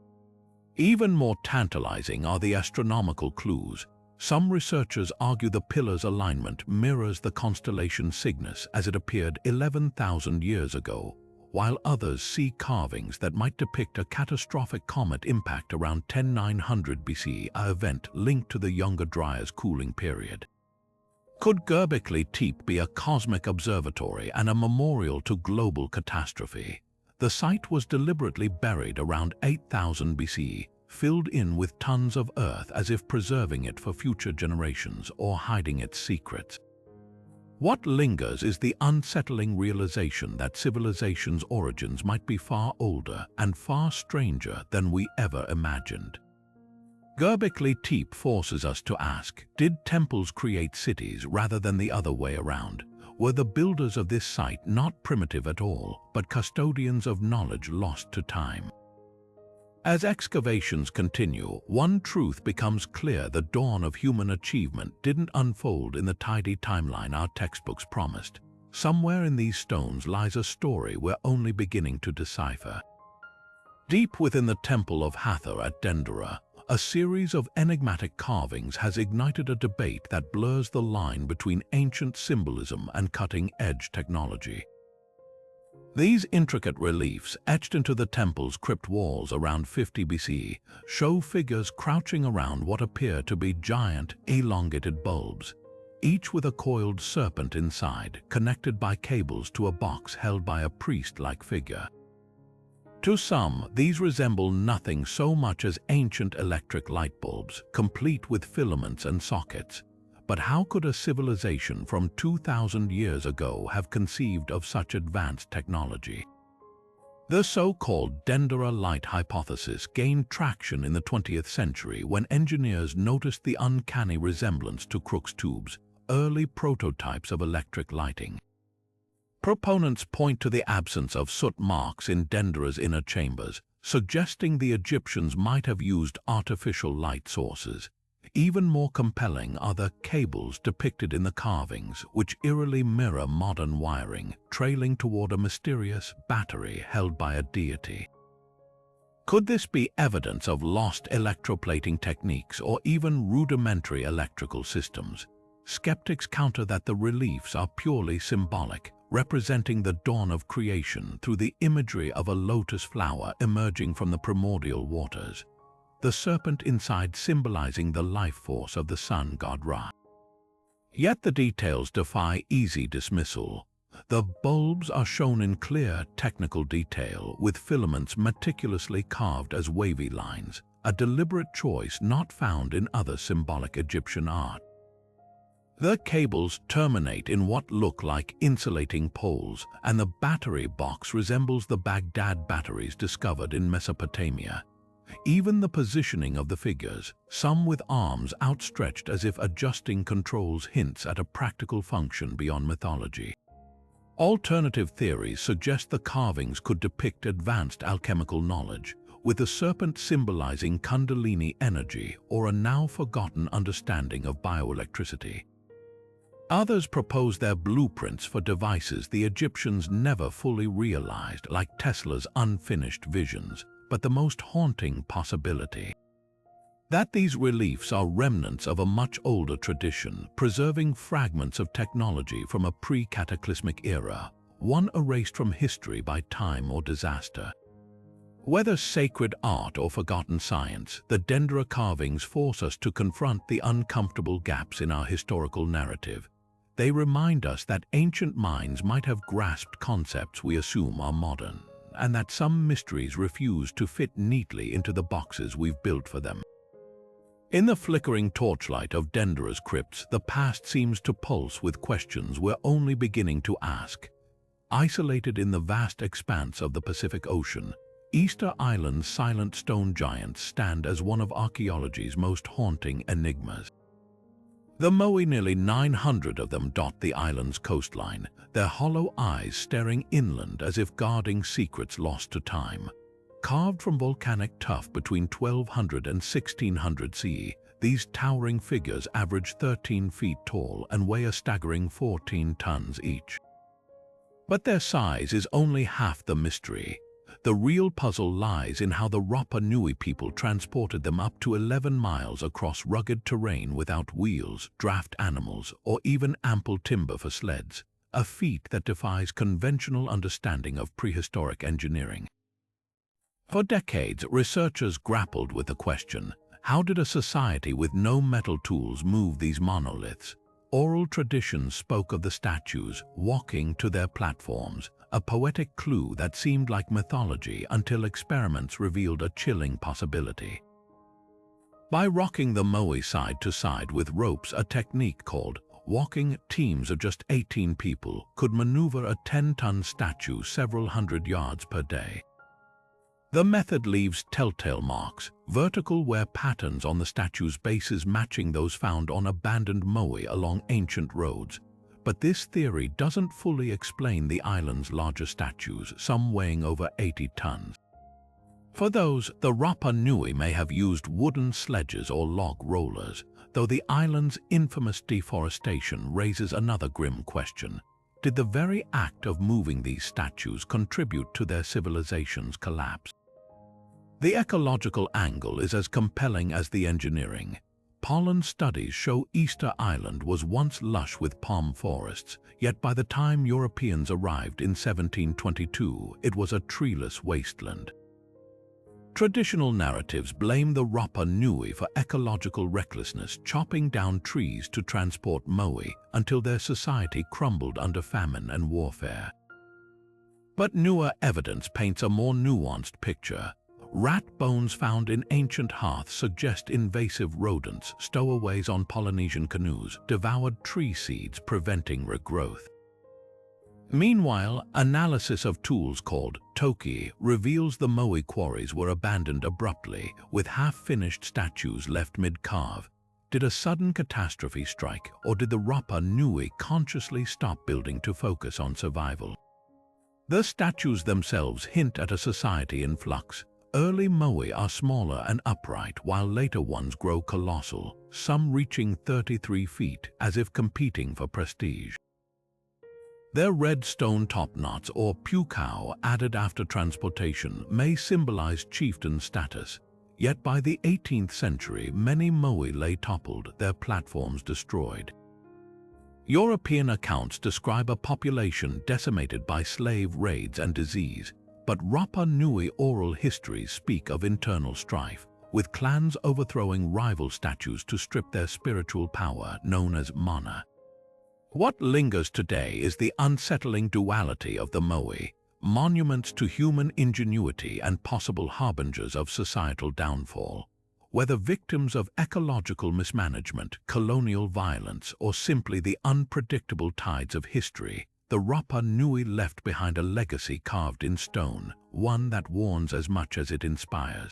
Even more tantalizing are the astronomical clues. Some researchers argue the pillar's alignment mirrors the constellation Cygnus as it appeared 11,000 years ago, while others see carvings that might depict a catastrophic comet impact around 10900 BC, an event linked to the Younger Dryas cooling period. Could Göbekli Tepe be a cosmic observatory and a memorial to global catastrophe? The site was deliberately buried around 8000 BC, filled in with tons of earth as if preserving it for future generations or hiding its secrets. What lingers is the unsettling realization that civilization's origins might be far older and far stranger than we ever imagined. Göbekli Tepe forces us to ask, did temples create cities rather than the other way around? Were the builders of this site not primitive at all, but custodians of knowledge lost to time? As excavations continue, one truth becomes clear: the dawn of human achievement didn't unfold in the tidy timeline our textbooks promised. Somewhere in these stones lies a story we're only beginning to decipher. Deep within the Temple of Hathor at Dendera, a series of enigmatic carvings has ignited a debate that blurs the line between ancient symbolism and cutting-edge technology. These intricate reliefs, etched into the temple's crypt walls around 50 BC, show figures crouching around what appear to be giant, elongated bulbs, each with a coiled serpent inside, connected by cables to a box held by a priest-like figure. To some, these resemble nothing so much as ancient electric light bulbs, complete with filaments and sockets. But how could a civilization from 2,000 years ago have conceived of such advanced technology? The so-called Dendera light hypothesis gained traction in the 20th century when engineers noticed the uncanny resemblance to Crookes tubes, early prototypes of electric lighting. Proponents point to the absence of soot marks in Dendera's inner chambers, suggesting the Egyptians might have used artificial light sources. Even more compelling are the cables depicted in the carvings, which eerily mirror modern wiring, trailing toward a mysterious battery held by a deity. Could this be evidence of lost electroplating techniques or even rudimentary electrical systems? Skeptics counter that the reliefs are purely symbolic, representing the dawn of creation through the imagery of a lotus flower emerging from the primordial waters, the serpent inside symbolizing the life force of the sun god Ra. Yet the details defy easy dismissal. The bulbs are shown in clear technical detail, with filaments meticulously carved as wavy lines, a deliberate choice not found in other symbolic Egyptian art. The cables terminate in what look like insulating poles, and the battery box resembles the Baghdad batteries discovered in Mesopotamia. Even the positioning of the figures, some with arms outstretched as if adjusting controls, hints at a practical function beyond mythology. Alternative theories suggest the carvings could depict advanced alchemical knowledge, with the serpent symbolizing Kundalini energy or a now-forgotten understanding of bioelectricity. Others propose their blueprints for devices the Egyptians never fully realized, like Tesla's unfinished visions, but the most haunting possibility: that these reliefs are remnants of a much older tradition, preserving fragments of technology from a pre-cataclysmic era, one erased from history by time or disaster. Whether sacred art or forgotten science, the Dendera carvings force us to confront the uncomfortable gaps in our historical narrative. They remind us that ancient minds might have grasped concepts we assume are modern, and that some mysteries refuse to fit neatly into the boxes we've built for them. In the flickering torchlight of Dendera's crypts, the past seems to pulse with questions we're only beginning to ask. Isolated in the vast expanse of the Pacific Ocean, Easter Island's silent stone giants stand as one of archaeology's most haunting enigmas. The Moai, nearly 900 of them, dot the island's coastline, their hollow eyes staring inland as if guarding secrets lost to time. Carved from volcanic tuff between 1200 and 1600 CE, these towering figures average 13 feet tall and weigh a staggering 14 tons each. But their size is only half the mystery. The real puzzle lies in how the Rapa Nui people transported them up to 11 miles across rugged terrain without wheels, draft animals, or even ample timber for sleds, a feat that defies conventional understanding of prehistoric engineering. For decades, researchers grappled with the question, how did a society with no metal tools move these monoliths? Oral traditions spoke of the statues walking to their platforms, a poetic clue that seemed like mythology until experiments revealed a chilling possibility. By rocking the moai side to side with ropes, a technique called walking, teams of just 18 people could maneuver a 10-ton statue several hundred yards per day. The method leaves telltale marks, vertical wear patterns on the statue's bases matching those found on abandoned moai along ancient roads. But this theory doesn't fully explain the island's larger statues, some weighing over 80 tons. For those, the Rapa Nui may have used wooden sledges or log rollers, though the island's infamous deforestation raises another grim question. Did the very act of moving these statues contribute to their civilization's collapse? The ecological angle is as compelling as the engineering. Pollen studies show Easter Island was once lush with palm forests, yet by the time Europeans arrived in 1722, it was a treeless wasteland. Traditional narratives blame the Rapa Nui for ecological recklessness, chopping down trees to transport moai until their society crumbled under famine and warfare. But newer evidence paints a more nuanced picture. Rat bones found in ancient hearths suggest invasive rodents, stowaways on Polynesian canoes, devoured tree seeds, preventing regrowth. Meanwhile, analysis of tools called toki reveals the moai quarries were abandoned abruptly, with half-finished statues left mid-carve. Did a sudden catastrophe strike, or did the Rapa Nui consciously stop building to focus on survival? The statues themselves hint at a society in flux. Early moai are smaller and upright, while later ones grow colossal, some reaching 33 feet, as if competing for prestige. Their red stone top-knots, or pukao, added after transportation, may symbolize chieftain status. Yet by the 18th century, many moai lay toppled, their platforms destroyed. European accounts describe a population decimated by slave raids and disease, but Rapa Nui oral histories speak of internal strife, with clans overthrowing rival statues to strip their spiritual power, known as mana. What lingers today is the unsettling duality of the moai, monuments to human ingenuity and possible harbingers of societal downfall. Whether victims of ecological mismanagement, colonial violence, or simply the unpredictable tides of history, the Rapa Nui left behind a legacy carved in stone, one that warns as much as it inspires.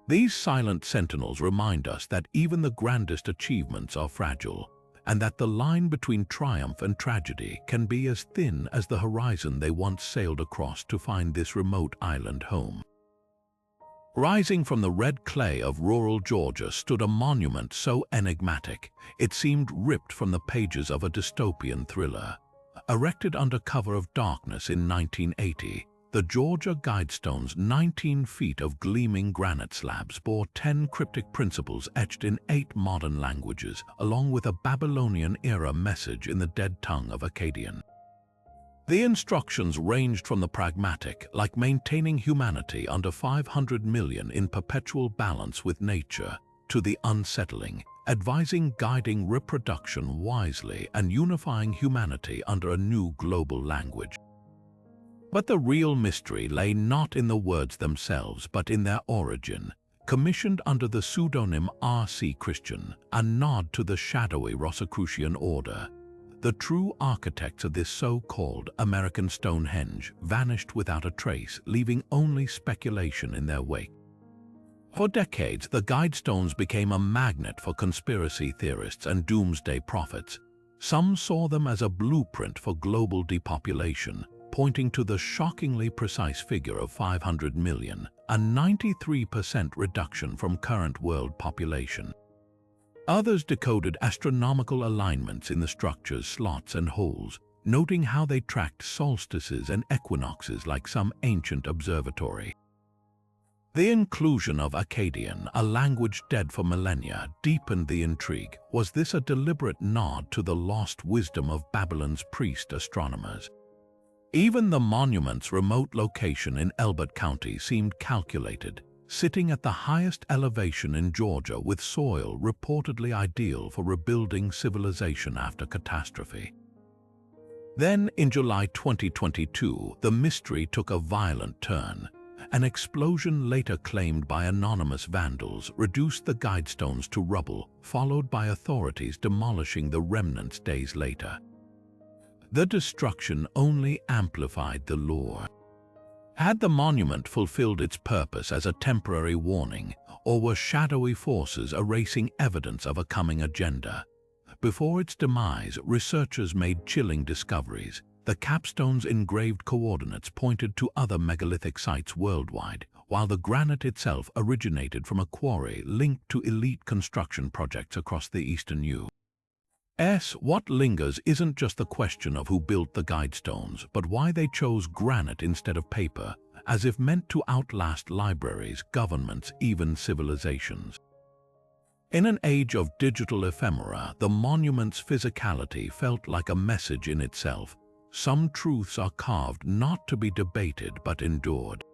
These silent sentinels remind us that even the grandest achievements are fragile, and that the line between triumph and tragedy can be as thin as the horizon they once sailed across to find this remote island home. Rising from the red clay of rural Georgia stood a monument so enigmatic, it seemed ripped from the pages of a dystopian thriller. Erected under cover of darkness in 1980, the Georgia Guidestone's 19 feet of gleaming granite slabs bore 10 cryptic principles etched in 8 modern languages, along with a Babylonian-era message in the dead tongue of Akkadian. The instructions ranged from the pragmatic, like maintaining humanity under 500 million in perpetual balance with nature, to the unsettling, advising guiding reproduction wisely and unifying humanity under a new global language. But the real mystery lay not in the words themselves, but in their origin. Commissioned under the pseudonym R.C. Christian, a nod to the shadowy Rosicrucian order, the true architects of this so-called American Stonehenge vanished without a trace, leaving only speculation in their wake. For decades, the Guidestones became a magnet for conspiracy theorists and doomsday prophets. Some saw them as a blueprint for global depopulation, pointing to the shockingly precise figure of 500 million, a 93% reduction from current world population. Others decoded astronomical alignments in the structure's slots and holes, noting how they tracked solstices and equinoxes like some ancient observatory. The inclusion of Akkadian, a language dead for millennia, deepened the intrigue. Was this a deliberate nod to the lost wisdom of Babylon's priest astronomers? Even the monument's remote location in Elbert County seemed calculated, sitting at the highest elevation in Georgia with soil reportedly ideal for rebuilding civilization after catastrophe. Then, in July 2022, the mystery took a violent turn. An explosion later claimed by anonymous vandals reduced the guidestones to rubble, followed by authorities demolishing the remnants days later. The destruction only amplified the lure. Had the monument fulfilled its purpose as a temporary warning, or were shadowy forces erasing evidence of a coming agenda? Before its demise, researchers made chilling discoveries. The capstone's engraved coordinates pointed to other megalithic sites worldwide, while the granite itself originated from a quarry linked to elite construction projects across the eastern U.S. What lingers isn't just the question of who built the guidestones, but why they chose granite instead of paper, as if meant to outlast libraries, governments, even civilizations. In an age of digital ephemera, the monument's physicality felt like a message in itself. Some truths are carved not to be debated but endured.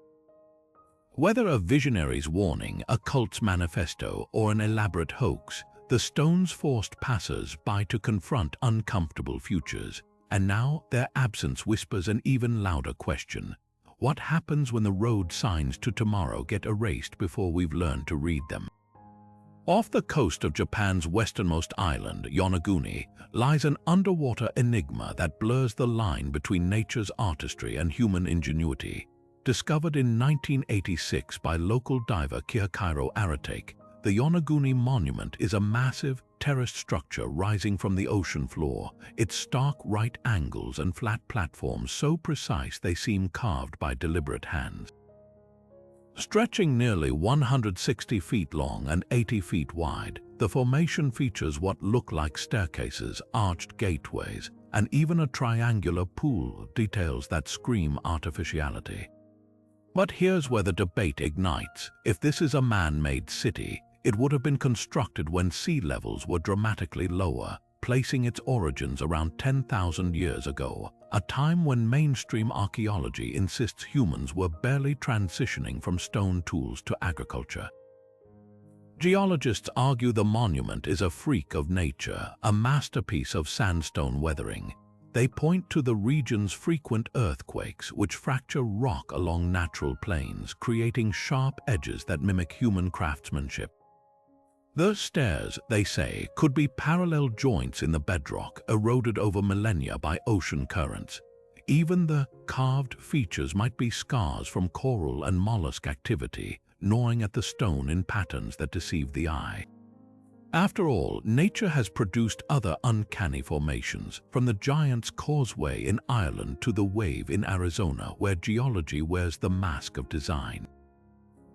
Whether a visionary's warning, a cult's manifesto, or an elaborate hoax, the stones forced passers-by to confront uncomfortable futures, and now their absence whispers an even louder question. What happens when the road signs to tomorrow get erased before we've learned to read them? Off the coast of Japan's westernmost island, Yonaguni, lies an underwater enigma that blurs the line between nature's artistry and human ingenuity. Discovered in 1986 by local diver Kihachiro Aratake, the Yonaguni Monument is a massive, terraced structure rising from the ocean floor, its stark right angles and flat platforms so precise they seem carved by deliberate hands. Stretching nearly 160 feet long and 80 feet wide, the formation features what look like staircases, arched gateways, and even a triangular pool, details that scream artificiality. But here's where the debate ignites. If this is a man-made city, it would have been constructed when sea levels were dramatically lower, placing its origins around 10,000 years ago, a time when mainstream archaeology insists humans were barely transitioning from stone tools to agriculture. Geologists argue the monument is a freak of nature, a masterpiece of sandstone weathering. They point to the region's frequent earthquakes, which fracture rock along natural plains, creating sharp edges that mimic human craftsmanship. The stairs, they say, could be parallel joints in the bedrock, eroded over millennia by ocean currents. Even the carved features might be scars from coral and mollusk activity, gnawing at the stone in patterns that deceive the eye. After all, nature has produced other uncanny formations, from the Giant's Causeway in Ireland to the Wave in Arizona, where geology wears the mask of design.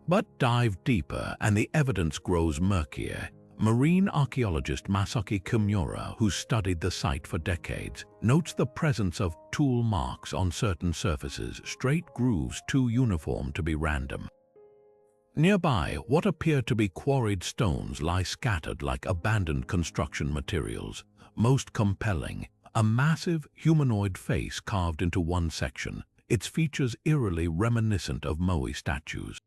But dive deeper and the evidence grows murkier. Marine archaeologist Masaki Kimura, who studied the site for decades, notes the presence of tool marks on certain surfaces, straight grooves too uniform to be random. Nearby, what appear to be quarried stones lie scattered like abandoned construction materials. Most compelling, a massive humanoid face carved into one section, its features eerily reminiscent of Moai statues.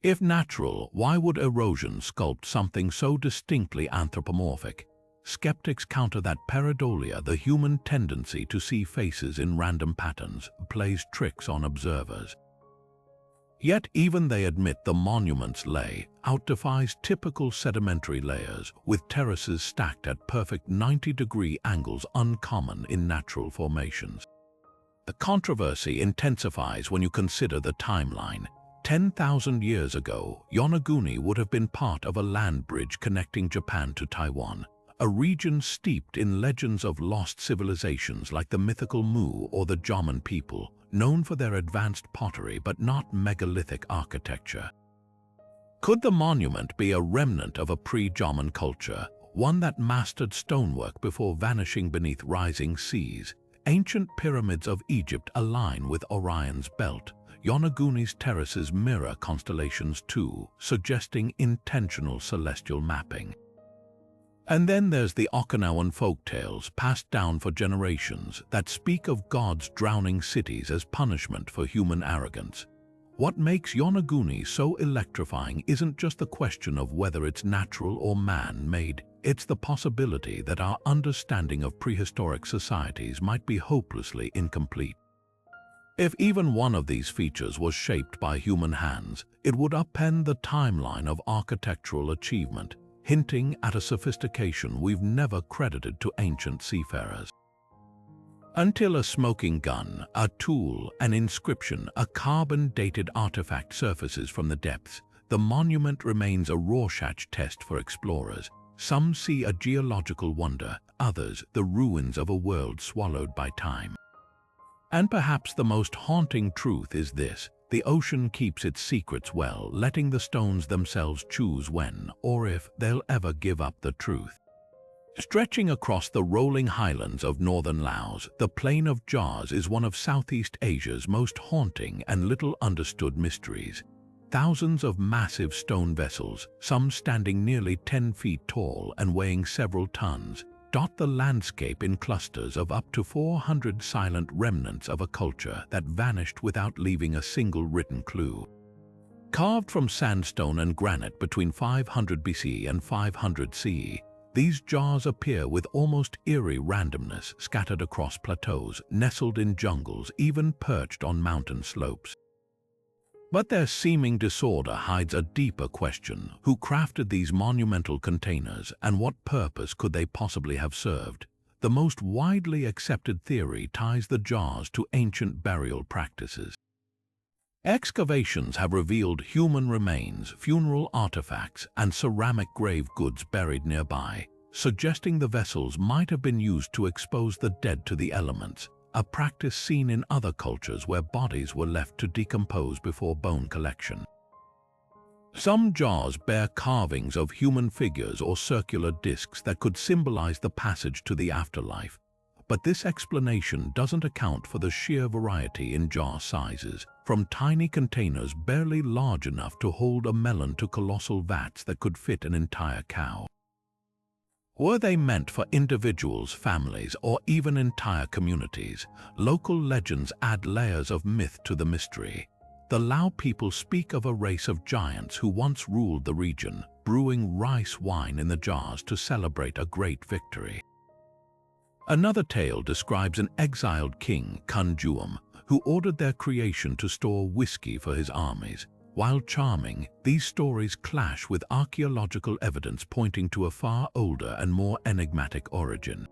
If natural, why would erosion sculpt something so distinctly anthropomorphic? Skeptics counter that pareidolia, the human tendency to see faces in random patterns, plays tricks on observers. Yet even they admit the monument's lay outdefies typical sedimentary layers, with terraces stacked at perfect 90-degree angles uncommon in natural formations. The controversy intensifies when you consider the timeline. 10,000 years ago, Yonaguni would have been part of a land bridge connecting Japan to Taiwan, a region steeped in legends of lost civilizations like the mythical Mu or the Jaman people, known for their advanced pottery but not megalithic architecture. Could the monument be a remnant of a pre-Jaman culture, one that mastered stonework before vanishing beneath rising seas? Ancient pyramids of Egypt align with Orion's belt. Yonaguni's terraces mirror constellations too, suggesting intentional celestial mapping. And then there's the Okinawan folktales passed down for generations that speak of gods drowning cities as punishment for human arrogance. What makes Yonaguni so electrifying isn't just the question of whether it's natural or man-made, it's the possibility that our understanding of prehistoric societies might be hopelessly incomplete. If even one of these features was shaped by human hands, it would upend the timeline of architectural achievement, hinting at a sophistication we've never credited to ancient seafarers. Until a smoking gun, a tool, an inscription, a carbon-dated artifact surfaces from the depths, the monument remains a Rorschach test for explorers. Some see a geological wonder, others the ruins of a world swallowed by time. And perhaps the most haunting truth is this: the ocean keeps its secrets well, letting the stones themselves choose when, or if, they'll ever give up the truth. Stretching across the rolling highlands of northern Laos, the Plain of Jars is one of Southeast Asia's most haunting and little understood mysteries. Thousands of massive stone vessels, some standing nearly 10 feet tall and weighing several tons, dot the landscape in clusters of up to 400 silent remnants of a culture that vanished without leaving a single written clue. Carved from sandstone and granite between 500 BC and 500 CE, these jars appear with almost eerie randomness, scattered across plateaus, nestled in jungles, even perched on mountain slopes. But their seeming disorder hides a deeper question: who crafted these monumental containers and what purpose could they possibly have served? The most widely accepted theory ties the jars to ancient burial practices. Excavations have revealed human remains, funeral artifacts, and ceramic grave goods buried nearby, suggesting the vessels might have been used to expose the dead to the elements, a practice seen in other cultures where bodies were left to decompose before bone collection. Some jars bear carvings of human figures or circular discs that could symbolize the passage to the afterlife, but this explanation doesn't account for the sheer variety in jar sizes, from tiny containers barely large enough to hold a melon to colossal vats that could fit an entire cow. Were they meant for individuals, families, or even entire communities? Local legends add layers of myth to the mystery. The Lao people speak of a race of giants who once ruled the region, brewing rice wine in the jars to celebrate a great victory. Another tale describes an exiled king, Kunjuum, who ordered their creation to store whiskey for his armies. While charming, these stories clash with archaeological evidence pointing to a far older and more enigmatic origin.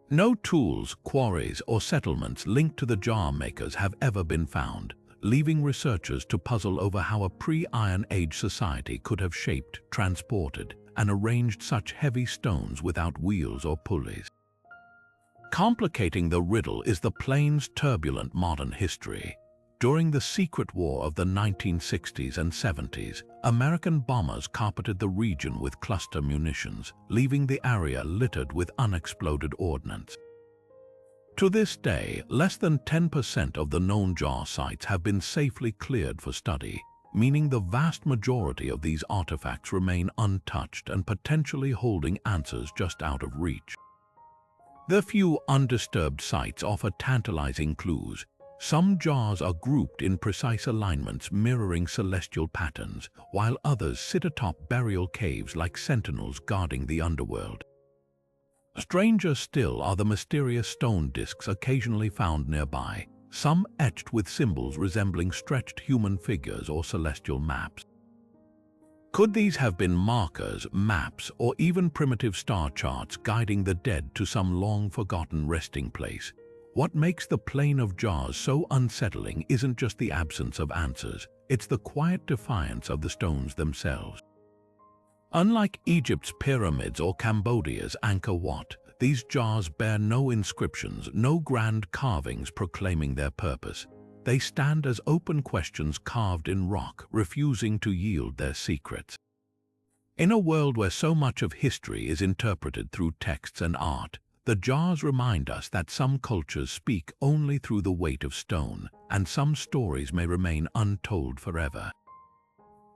No tools, quarries, or settlements linked to the jar makers have ever been found, leaving researchers to puzzle over how a pre-Iron Age society could have shaped, transported, and arranged such heavy stones without wheels or pulleys. Complicating the riddle is the plain's turbulent modern history. During the secret war of the 1960s and 70s, American bombers carpeted the region with cluster munitions, leaving the area littered with unexploded ordnance. To this day, less than 10% of the known jar sites have been safely cleared for study, meaning the vast majority of these artifacts remain untouched and potentially holding answers just out of reach. The few undisturbed sites offer tantalizing clues. Some jars are grouped in precise alignments mirroring celestial patterns, while others sit atop burial caves like sentinels guarding the underworld. Stranger still are the mysterious stone discs occasionally found nearby, some etched with symbols resembling stretched human figures or celestial maps. Could these have been markers, maps, or even primitive star charts guiding the dead to some long-forgotten resting place? What makes the Plain of Jars so unsettling isn't just the absence of answers, it's the quiet defiance of the stones themselves. Unlike Egypt's pyramids or Cambodia's Angkor Wat, these jars bear no inscriptions, no grand carvings proclaiming their purpose. They stand as open questions carved in rock, refusing to yield their secrets. In a world where so much of history is interpreted through texts and art, The jars remind us that some cultures speak only through the weight of stone, and some stories may remain untold forever.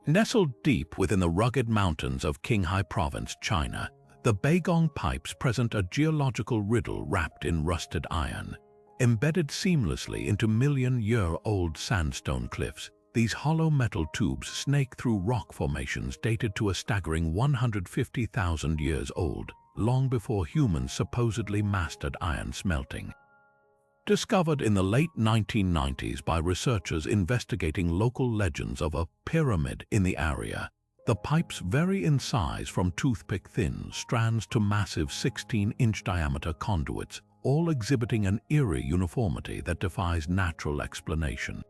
Nestled deep within the rugged mountains of Qinghai Province, China, the Bagong pipes present a geological riddle wrapped in rusted iron. Embedded seamlessly into million-year-old sandstone cliffs, these hollow metal tubes snake through rock formations dated to a staggering 150,000 years old, long before humans supposedly mastered iron smelting. Discovered in the late 1990s by researchers investigating local legends of a pyramid in the area, the pipes vary in size from toothpick-thin strands to massive 16-inch diameter conduits, all exhibiting an eerie uniformity that defies natural explanation.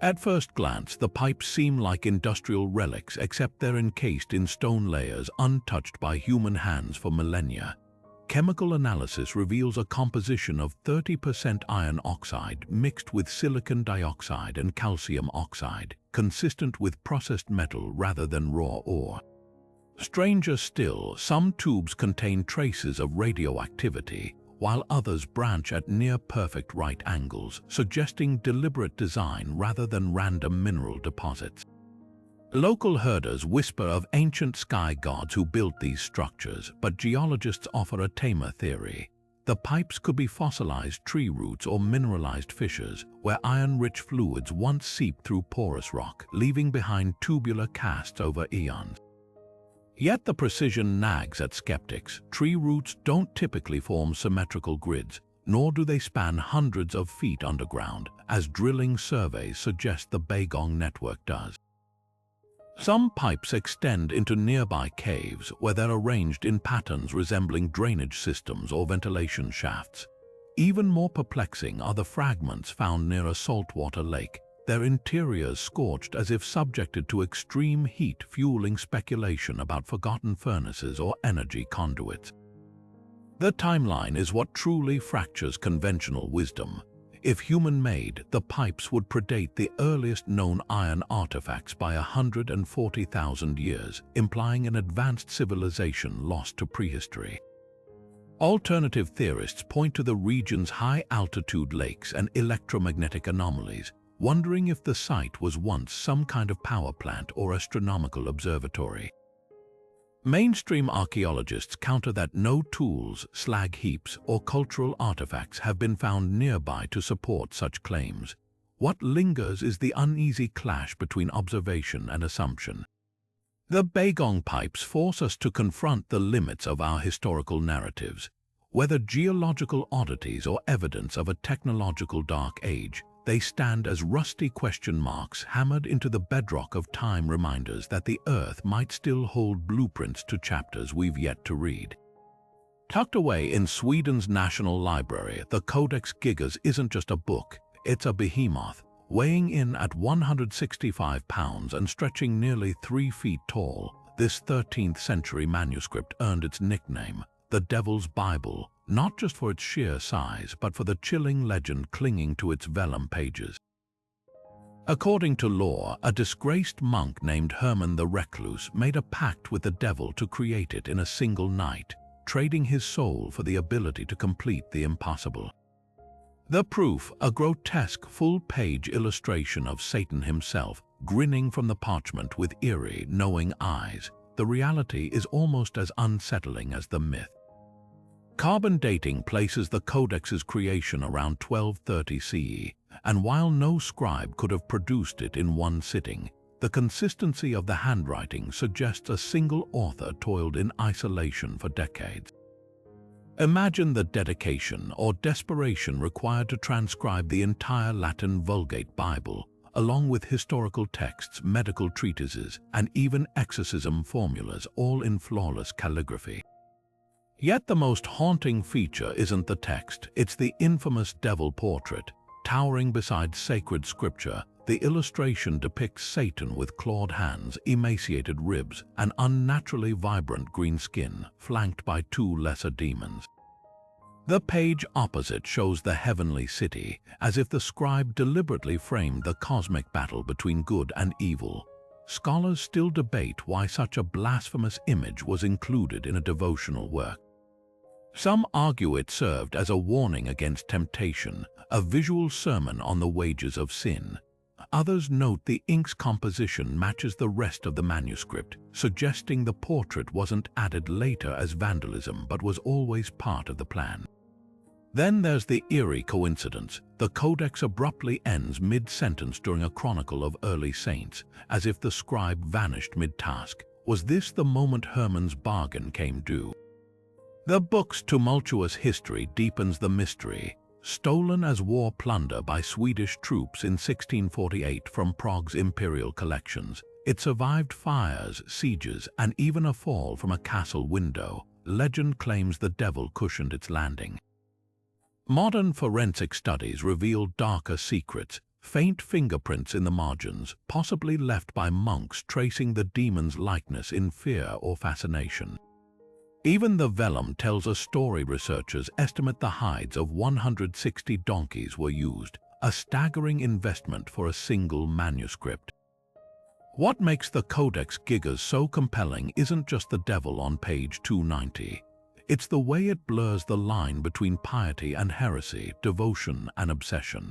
At first glance, the pipes seem like industrial relics, except they're encased in stone layers untouched by human hands for millennia. Chemical analysis reveals a composition of 30% iron oxide mixed with silicon dioxide and calcium oxide, consistent with processed metal rather than raw ore. Stranger still, some tubes contain traces of radioactivity, while others branch at near-perfect right angles, suggesting deliberate design rather than random mineral deposits. Local herders whisper of ancient sky gods who built these structures, but geologists offer a tamer theory. The pipes could be fossilized tree roots or mineralized fissures, where iron-rich fluids once seeped through porous rock, leaving behind tubular casts over eons. Yet the precision nags at skeptics. Tree roots don't typically form symmetrical grids, nor do they span hundreds of feet underground, as drilling surveys suggest the Bagong network does. Some pipes extend into nearby caves where they're arranged in patterns resembling drainage systems or ventilation shafts. Even more perplexing are the fragments found near a saltwater lake, their interiors scorched as if subjected to extreme heat, fueling speculation about forgotten furnaces or energy conduits. The timeline is what truly fractures conventional wisdom. If human-made, the pipes would predate the earliest known iron artifacts by 140,000 years, implying an advanced civilization lost to prehistory. Alternative theorists point to the region's high-altitude lakes and electromagnetic anomalies, wondering if the site was once some kind of power plant or astronomical observatory. Mainstream archaeologists counter that no tools, slag heaps, or cultural artifacts have been found nearby to support such claims. What lingers is the uneasy clash between observation and assumption. The Bagong pipes force us to confront the limits of our historical narratives. Whether geological oddities or evidence of a technological dark age, they stand as rusty question marks hammered into the bedrock of time, reminders that the Earth might still hold blueprints to chapters we've yet to read. Tucked away in Sweden's National Library, the Codex Gigas isn't just a book, it's a behemoth, weighing in at 165 pounds and stretching nearly 3 feet tall. This 13th century manuscript earned its nickname, the Devil's Bible, not just for its sheer size, but for the chilling legend clinging to its vellum pages. According to lore, a disgraced monk named Herman the Recluse made a pact with the devil to create it in a single night, trading his soul for the ability to complete the impossible. The proof, a grotesque full-page illustration of Satan himself, grinning from the parchment with eerie, knowing eyes. The reality is almost as unsettling as the myth. Carbon dating places the Codex's creation around 1230 CE, and while no scribe could have produced it in one sitting, the consistency of the handwriting suggests a single author toiled in isolation for decades. Imagine the dedication or desperation required to transcribe the entire Latin Vulgate Bible, along with historical texts, medical treatises, and even exorcism formulas, all in flawless calligraphy. Yet the most haunting feature isn't the text, it's the infamous devil portrait. Towering beside sacred scripture, the illustration depicts Satan with clawed hands, emaciated ribs, and unnaturally vibrant green skin, flanked by 2 lesser demons. The page opposite shows the heavenly city, as if the scribe deliberately framed the cosmic battle between good and evil. Scholars still debate why such a blasphemous image was included in a devotional work. Some argue it served as a warning against temptation, a visual sermon on the wages of sin. Others note the ink's composition matches the rest of the manuscript, suggesting the portrait wasn't added later as vandalism but was always part of the plan. Then there's the eerie coincidence. The codex abruptly ends mid-sentence during a chronicle of early saints, as if the scribe vanished mid-task. Was this the moment Hermann's bargain came due? The book's tumultuous history deepens the mystery. Stolen as war plunder by Swedish troops in 1648 from Prague's imperial collections, it survived fires, sieges, and even a fall from a castle window. Legend claims the devil cushioned its landing. Modern forensic studies reveal darker secrets, faint fingerprints in the margins, possibly left by monks tracing the demon's likeness in fear or fascination. Even the vellum tells a story. Researchers estimate the hides of 160 donkeys were used, a staggering investment for a single manuscript. What makes the Codex Gigas so compelling isn't just the devil on page 290. It's the way it blurs the line between piety and heresy, devotion and obsession.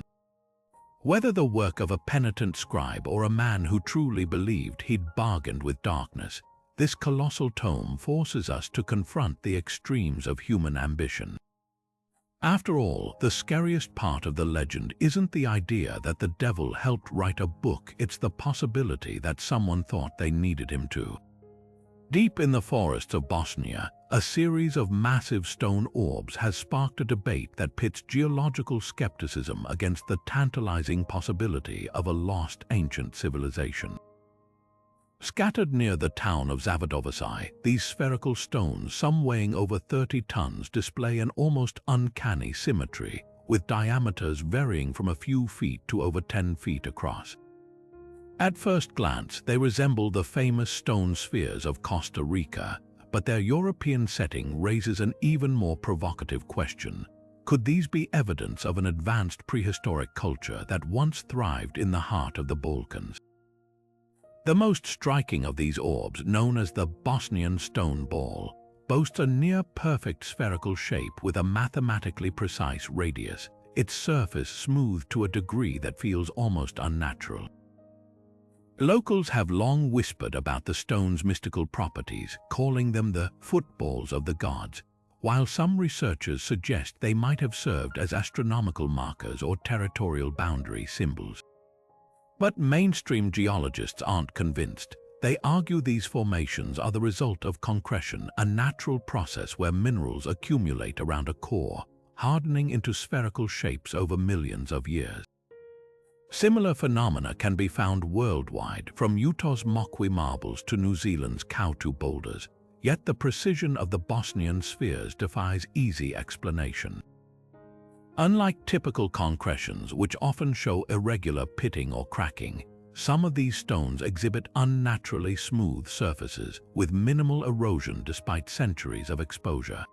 Whether the work of a penitent scribe or a man who truly believed he'd bargained with darkness, this colossal tome forces us to confront the extremes of human ambition. After all, the scariest part of the legend isn't the idea that the devil helped write a book, it's the possibility that someone thought they needed him to. Deep in the forests of Bosnia, a series of massive stone orbs has sparked a debate that pits geological skepticism against the tantalizing possibility of a lost ancient civilization. Scattered near the town of Zavodovosy, these spherical stones, some weighing over 30 tons, display an almost uncanny symmetry, with diameters varying from a few feet to over 10 feet across. At first glance, they resemble the famous stone spheres of Costa Rica, but their European setting raises an even more provocative question. Could these be evidence of an advanced prehistoric culture that once thrived in the heart of the Balkans? The most striking of these orbs, known as the Bosnian stone ball, boasts a near-perfect spherical shape with a mathematically precise radius, its surface smooth to a degree that feels almost unnatural. Locals have long whispered about the stone's mystical properties, calling them the footballs of the gods, while some researchers suggest they might have served as astronomical markers or territorial boundary symbols. But mainstream geologists aren't convinced. They argue these formations are the result of concretion, a natural process where minerals accumulate around a core, hardening into spherical shapes over millions of years. Similar phenomena can be found worldwide, from Utah's Moqui marbles to New Zealand's Kautu boulders, yet the precision of the Bosnian spheres defies easy explanation. Unlike typical concretions, which often show irregular pitting or cracking, some of these stones exhibit unnaturally smooth surfaces with minimal erosion despite centuries of exposure.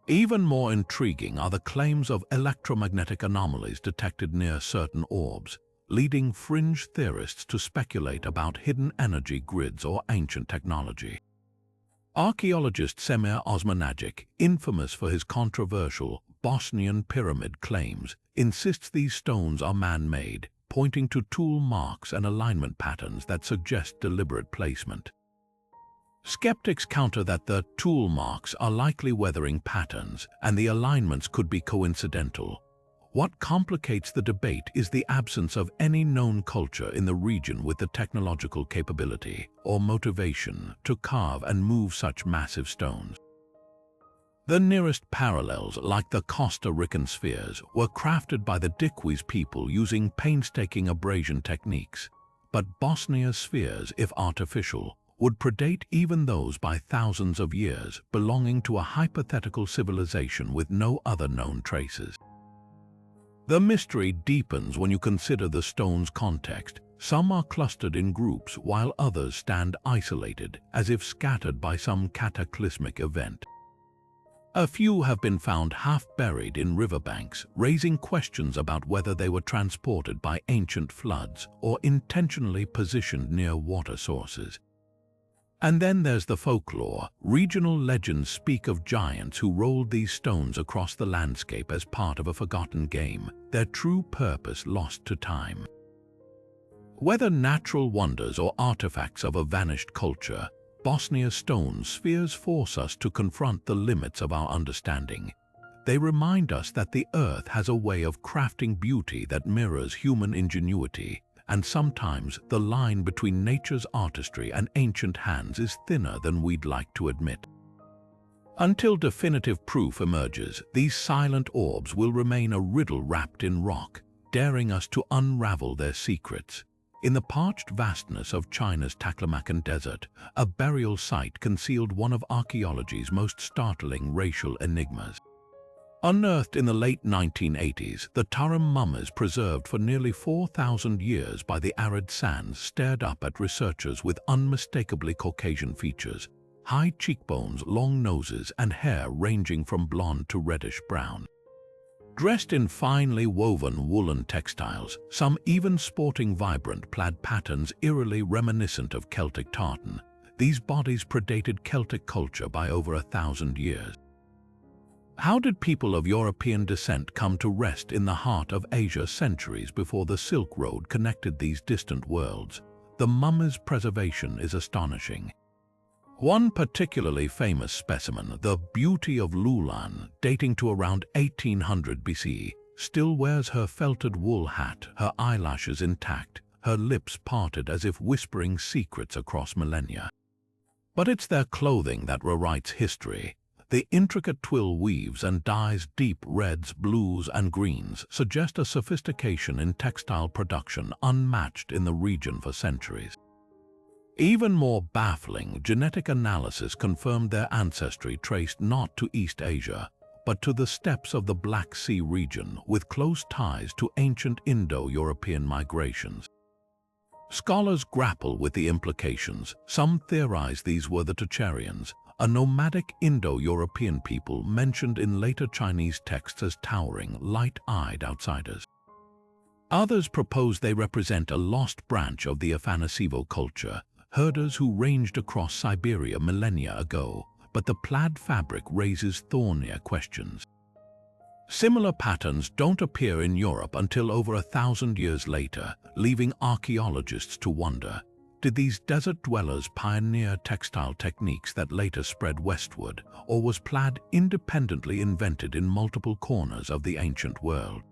Even more intriguing are the claims of electromagnetic anomalies detected near certain orbs, leading fringe theorists to speculate about hidden energy grids or ancient technology. Archaeologist Semir Osmanagic, infamous for his controversial Bosnian pyramid claims, insists these stones are man-made, pointing to tool marks and alignment patterns that suggest deliberate placement. Skeptics counter that the tool marks are likely weathering patterns and the alignments could be coincidental. What complicates the debate is the absence of any known culture in the region with the technological capability or motivation to carve and move such massive stones. The nearest parallels, like the Costa Rican spheres, were crafted by the Diquis people using painstaking abrasion techniques, but Bosnia's spheres, if artificial, would predate even those by thousands of years, belonging to a hypothetical civilization with no other known traces. The mystery deepens when you consider the stone's context. Some are clustered in groups while others stand isolated, as if scattered by some cataclysmic event. A few have been found half-buried in riverbanks, raising questions about whether they were transported by ancient floods or intentionally positioned near water sources. And then there's the folklore. Regional legends speak of giants who rolled these stones across the landscape as part of a forgotten game, their true purpose lost to time. Whether natural wonders or artifacts of a vanished culture, Bosnia's stone spheres force us to confront the limits of our understanding. They remind us that the earth has a way of crafting beauty that mirrors human ingenuity, and sometimes the line between nature's artistry and ancient hands is thinner than we'd like to admit. Until definitive proof emerges, these silent orbs will remain a riddle wrapped in rock, daring us to unravel their secrets. In the parched vastness of China's Taklamakan Desert, a burial site concealed one of archaeology's most startling racial enigmas. Unearthed in the late 1980s, the Tarim mummies preserved for nearly 4,000 years by the arid sands stared up at researchers with unmistakably Caucasian features, high cheekbones, long noses, and hair ranging from blonde to reddish brown. Dressed in finely woven woolen textiles, some even sporting vibrant plaid patterns eerily reminiscent of Celtic tartan, these bodies predated Celtic culture by over 1,000 years. How did people of European descent come to rest in the heart of Asia centuries before the Silk Road connected these distant worlds? The mummies' preservation is astonishing. One particularly famous specimen, the Beauty of Lulan, dating to around 1800 BC, still wears her felted wool hat, her eyelashes intact, her lips parted as if whispering secrets across millennia. But it's their clothing that rewrites history. The intricate twill weaves and dyes, deep reds, blues, and greens, suggest a sophistication in textile production unmatched in the region for centuries. Even more baffling, genetic analysis confirmed their ancestry traced not to East Asia, but to the steppes of the Black Sea region, with close ties to ancient Indo-European migrations. Scholars grapple with the implications. Some theorize these were the Tocharians, a nomadic Indo-European people mentioned in later Chinese texts as towering, light-eyed outsiders. Others propose they represent a lost branch of the Afanasevo culture, herders who ranged across Siberia millennia ago, but the plaid fabric raises thornier questions. Similar patterns don't appear in Europe until over 1,000 years later, leaving archaeologists to wonder. Did these desert dwellers pioneer textile techniques that later spread westward, or was plaid independently invented in multiple corners of the ancient world?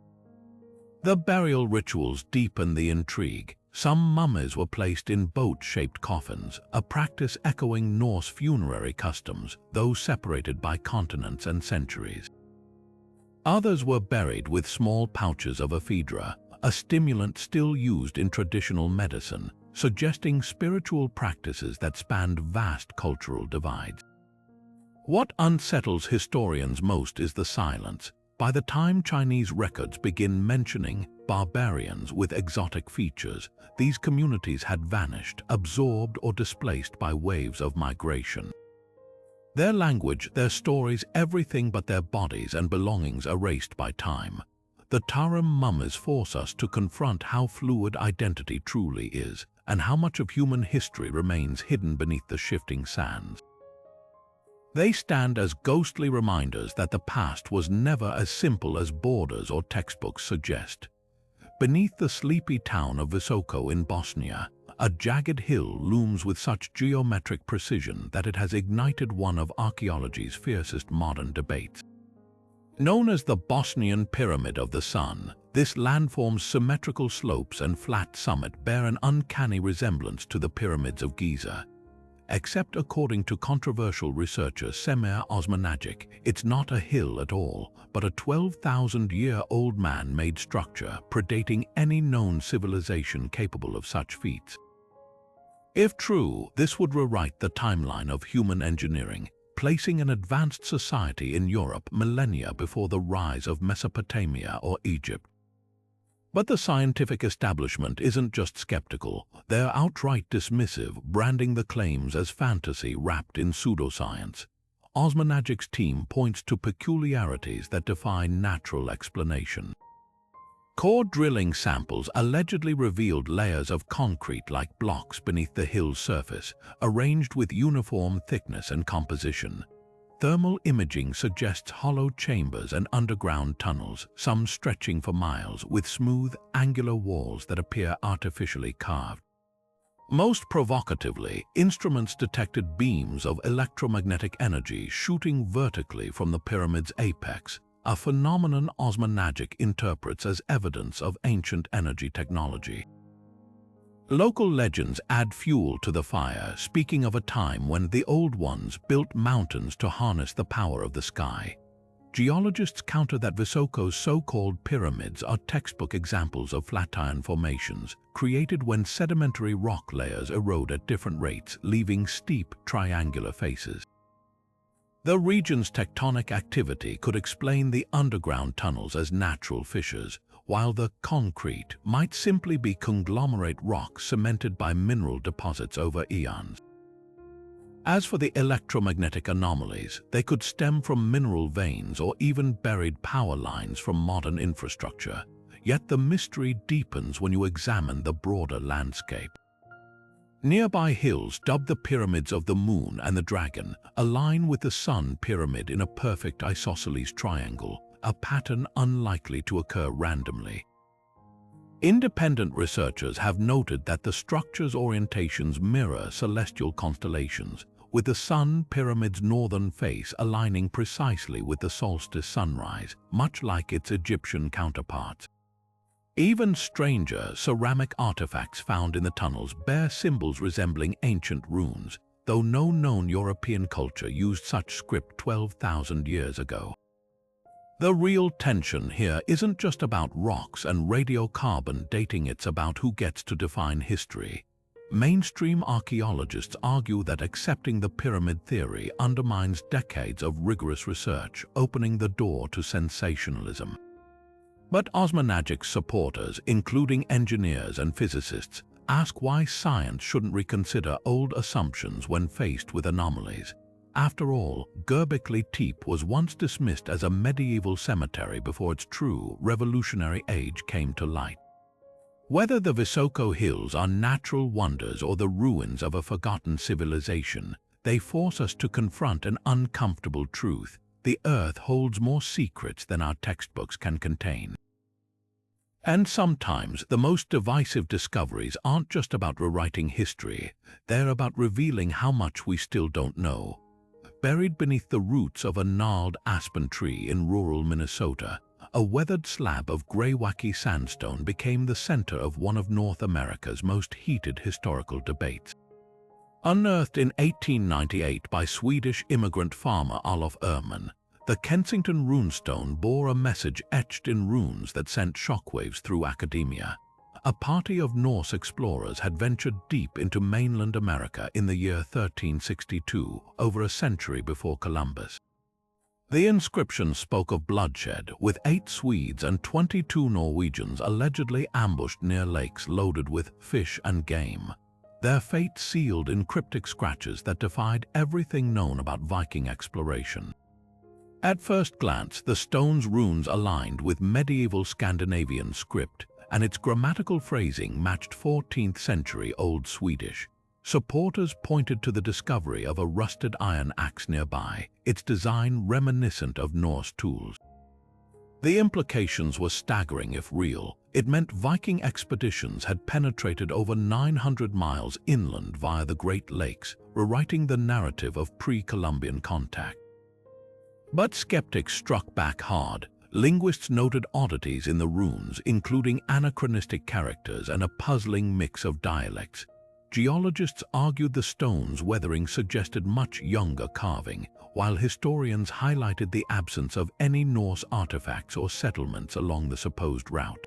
The burial rituals deepen the intrigue. Some mummies were placed in boat-shaped coffins, a practice echoing Norse funerary customs, though separated by continents and centuries. Others were buried with small pouches of ephedra, a stimulant still used in traditional medicine, suggesting spiritual practices that spanned vast cultural divides. What unsettles historians most is the silence. By the time Chinese records begin mentioning barbarians with exotic features, these communities had vanished, absorbed or displaced by waves of migration. Their language, their stories, everything but their bodies and belongings erased by time. The Tarim mummies force us to confront how fluid identity truly is, and how much of human history remains hidden beneath the shifting sands. They stand as ghostly reminders that the past was never as simple as borders or textbooks suggest. Beneath the sleepy town of Visoko in Bosnia, a jagged hill looms with such geometric precision that it has ignited one of archaeology's fiercest modern debates. Known as the Bosnian Pyramid of the Sun, this landform's symmetrical slopes and flat summit bear an uncanny resemblance to the pyramids of Giza. Except according to controversial researcher Semir Osmanagic, it's not a hill at all, but a 12,000-year-old man-made structure predating any known civilization capable of such feats. If true, this would rewrite the timeline of human engineering, placing an advanced society in Europe millennia before the rise of Mesopotamia or Egypt. But the scientific establishment isn't just skeptical, they're outright dismissive, branding the claims as fantasy wrapped in pseudoscience. Osmanagic's team points to peculiarities that defy natural explanation. Core drilling samples allegedly revealed layers of concrete-like blocks beneath the hill's surface, arranged with uniform thickness and composition. Thermal imaging suggests hollow chambers and underground tunnels, some stretching for miles, with smooth, angular walls that appear artificially carved. Most provocatively, instruments detected beams of electromagnetic energy shooting vertically from the pyramid's apex, a phenomenon Osmanagic interprets as evidence of ancient energy technology. Local legends add fuel to the fire, speaking of a time when the Old Ones built mountains to harness the power of the sky. Geologists counter that Visoko's so-called pyramids are textbook examples of flatiron formations, created when sedimentary rock layers erode at different rates, leaving steep, triangular faces. The region's tectonic activity could explain the underground tunnels as natural fissures, while the concrete might simply be conglomerate rock cemented by mineral deposits over eons. As for the electromagnetic anomalies, they could stem from mineral veins or even buried power lines from modern infrastructure. Yet the mystery deepens when you examine the broader landscape. Nearby hills, dubbed the Pyramids of the Moon and the Dragon, align with the Sun pyramid in a perfect isosceles triangle, a pattern unlikely to occur randomly. Independent researchers have noted that the structure's orientations mirror celestial constellations, with the Sun pyramid's northern face aligning precisely with the solstice sunrise, much like its Egyptian counterparts. Even stranger, ceramic artifacts found in the tunnels bear symbols resembling ancient runes, though no known European culture used such script 12,000 years ago. The real tension here isn't just about rocks and radiocarbon dating, it's about who gets to define history. Mainstream archaeologists argue that accepting the pyramid theory undermines decades of rigorous research, opening the door to sensationalism. But Osmanagic's supporters, including engineers and physicists, ask why science shouldn't reconsider old assumptions when faced with anomalies. After all, Göbekli Tepe was once dismissed as a medieval cemetery before its true revolutionary age came to light. Whether the Visoko Hills are natural wonders or the ruins of a forgotten civilization, they force us to confront an uncomfortable truth. The Earth holds more secrets than our textbooks can contain. And sometimes the most divisive discoveries aren't just about rewriting history, they're about revealing how much we still don't know. Buried beneath the roots of a gnarled aspen tree in rural Minnesota, a weathered slab of Greywacke sandstone became the center of one of North America's most heated historical debates. Unearthed in 1898 by Swedish immigrant farmer Olof Öhman, the Kensington runestone bore a message etched in runes that sent shockwaves through academia. A party of Norse explorers had ventured deep into mainland America in the year 1362, over a century before Columbus. The inscription spoke of bloodshed, with 8 Swedes and 22 Norwegians allegedly ambushed near lakes loaded with fish and game. Their fate sealed in cryptic scratches that defied everything known about Viking exploration. At first glance, the stone's runes aligned with medieval Scandinavian script, and its grammatical phrasing matched 14th century Old Swedish. Supporters pointed to the discovery of a rusted iron axe nearby, its design reminiscent of Norse tools. The implications were staggering if real. It meant Viking expeditions had penetrated over 900 miles inland via the Great Lakes, rewriting the narrative of pre-Columbian contact. But skeptics struck back hard. Linguists noted oddities in the runes, including anachronistic characters and a puzzling mix of dialects. Geologists argued the stone's weathering suggested much younger carving, while historians highlighted the absence of any Norse artifacts or settlements along the supposed route.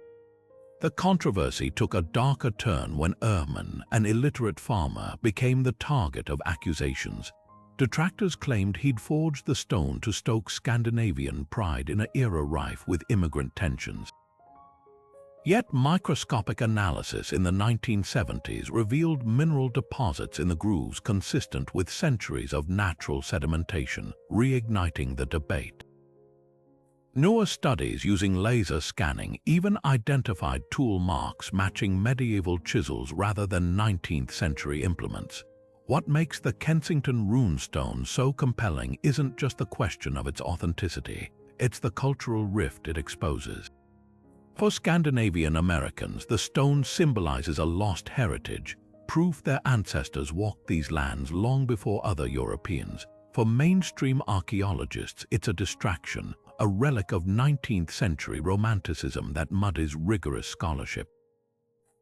The controversy took a darker turn when Öhman, an illiterate farmer, became the target of accusations. Detractors claimed he'd forged the stone to stoke Scandinavian pride in an era rife with immigrant tensions. Yet microscopic analysis in the 1970s revealed mineral deposits in the grooves consistent with centuries of natural sedimentation, reigniting the debate. Newer studies using laser scanning even identified tool marks matching medieval chisels rather than 19th century implements. What makes the Kensington runestone so compelling isn't just the question of its authenticity, it's the cultural rift it exposes. For Scandinavian Americans, the stone symbolizes a lost heritage, proof their ancestors walked these lands long before other Europeans. For mainstream archaeologists, it's a distraction, a relic of 19th century romanticism that muddies rigorous scholarship.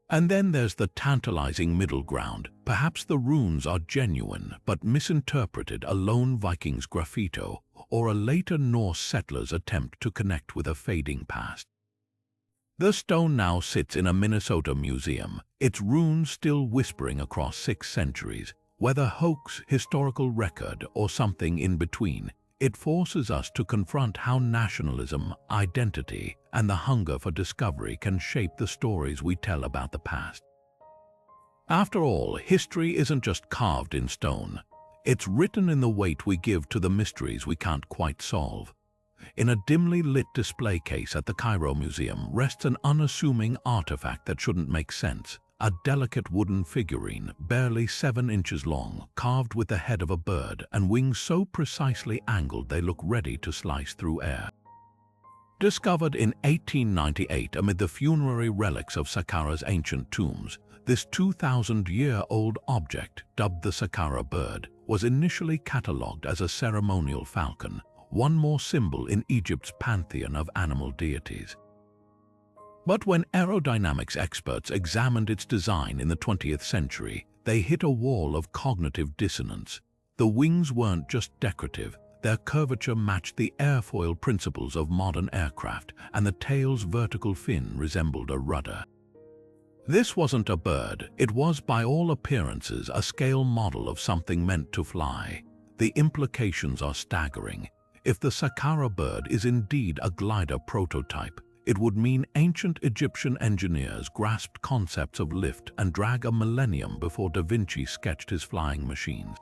And then there's the tantalizing middle ground. Perhaps the runes are genuine but misinterpreted, a lone Viking's graffito or a later Norse settler's attempt to connect with a fading past. The stone now sits in a Minnesota museum, its runes still whispering across 6 centuries. Whether hoax, historical record, or something in between, it forces us to confront how nationalism, identity, and the hunger for discovery can shape the stories we tell about the past. After all, history isn't just carved in stone. It's written in the weight we give to the mysteries we can't quite solve. In a dimly lit display case at the Cairo Museum rests an unassuming artifact that shouldn't make sense. A delicate wooden figurine, barely 7 inches long, carved with the head of a bird and wings so precisely angled they look ready to slice through air. Discovered in 1898 amid the funerary relics of Saqqara's ancient tombs, this 2,000-year-old object, dubbed the Saqqara bird, was initially catalogued as a ceremonial falcon, one more symbol in Egypt's pantheon of animal deities. But when aerodynamics experts examined its design in the 20th century, they hit a wall of cognitive dissonance. The wings weren't just decorative, their curvature matched the airfoil principles of modern aircraft, and the tail's vertical fin resembled a rudder. This wasn't a bird, it was by all appearances a scale model of something meant to fly. The implications are staggering. If the Saqqara bird is indeed a glider prototype, it would mean ancient Egyptian engineers grasped concepts of lift and drag a millennium before Da Vinci sketched his flying machines.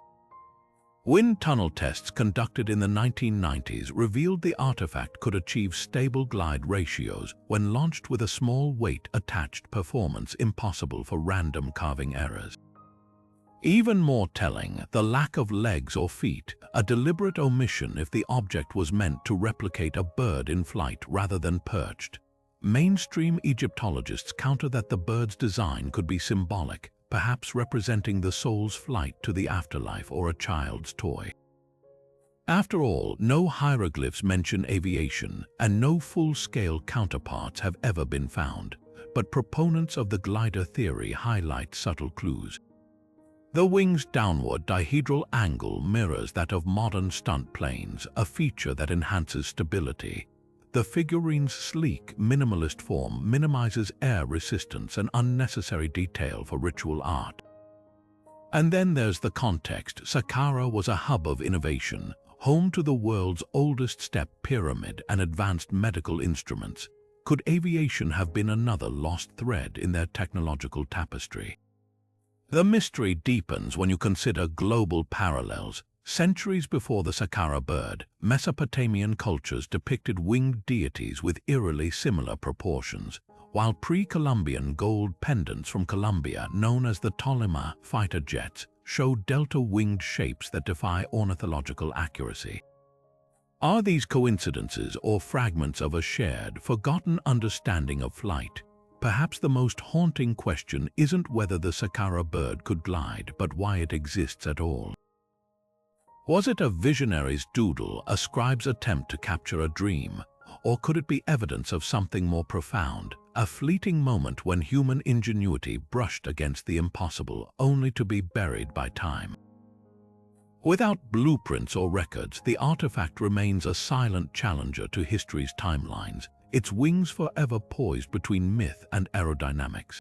Wind tunnel tests conducted in the 1990s revealed the artifact could achieve stable glide ratios when launched with a small weight-attached performance impossible for random carving errors. Even more telling, the lack of legs or feet, a deliberate omission if the object was meant to replicate a bird in flight rather than perched. Mainstream Egyptologists counter that the bird's design could be symbolic, perhaps representing the soul's flight to the afterlife or a child's toy. After all, no hieroglyphs mention aviation, and no full-scale counterparts have ever been found, but proponents of the glider theory highlight subtle clues. The wing's downward dihedral angle mirrors that of modern stunt planes, a feature that enhances stability. The figurine's sleek, minimalist form minimizes air resistance and unnecessary detail for ritual art. And then there's the context. Saqqara was a hub of innovation, home to the world's oldest step pyramid and advanced medical instruments. Could aviation have been another lost thread in their technological tapestry? The mystery deepens when you consider global parallels. Centuries before the Saqqara bird, Mesopotamian cultures depicted winged deities with eerily similar proportions, while pre-Columbian gold pendants from Colombia, known as the Tolima fighter jets, show delta-winged shapes that defy ornithological accuracy. Are these coincidences or fragments of a shared, forgotten understanding of flight? Perhaps the most haunting question isn't whether the Saqqara bird could glide, but why it exists at all. Was it a visionary's doodle, a scribe's attempt to capture a dream, or could it be evidence of something more profound, a fleeting moment when human ingenuity brushed against the impossible only to be buried by time? Without blueprints or records, the artifact remains a silent challenger to history's timelines, its wings forever poised between myth and aerodynamics.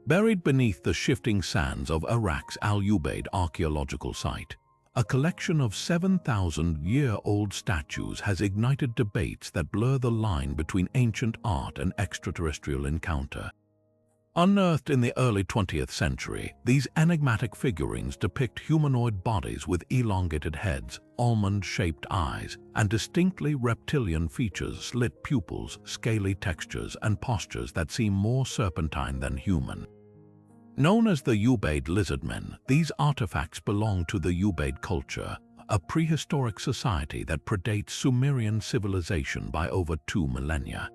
Buried beneath the shifting sands of Iraq's Al Ubaid archaeological site, a collection of 7,000-year-old statues has ignited debates that blur the line between ancient art and extraterrestrial encounter. Unearthed in the early 20th century, these enigmatic figurines depict humanoid bodies with elongated heads, almond-shaped eyes, and distinctly reptilian features, slit pupils, scaly textures, and postures that seem more serpentine than human. Known as the Ubaid lizardmen, these artifacts belong to the Ubaid culture, a prehistoric society that predates Sumerian civilization by over 2 millennia.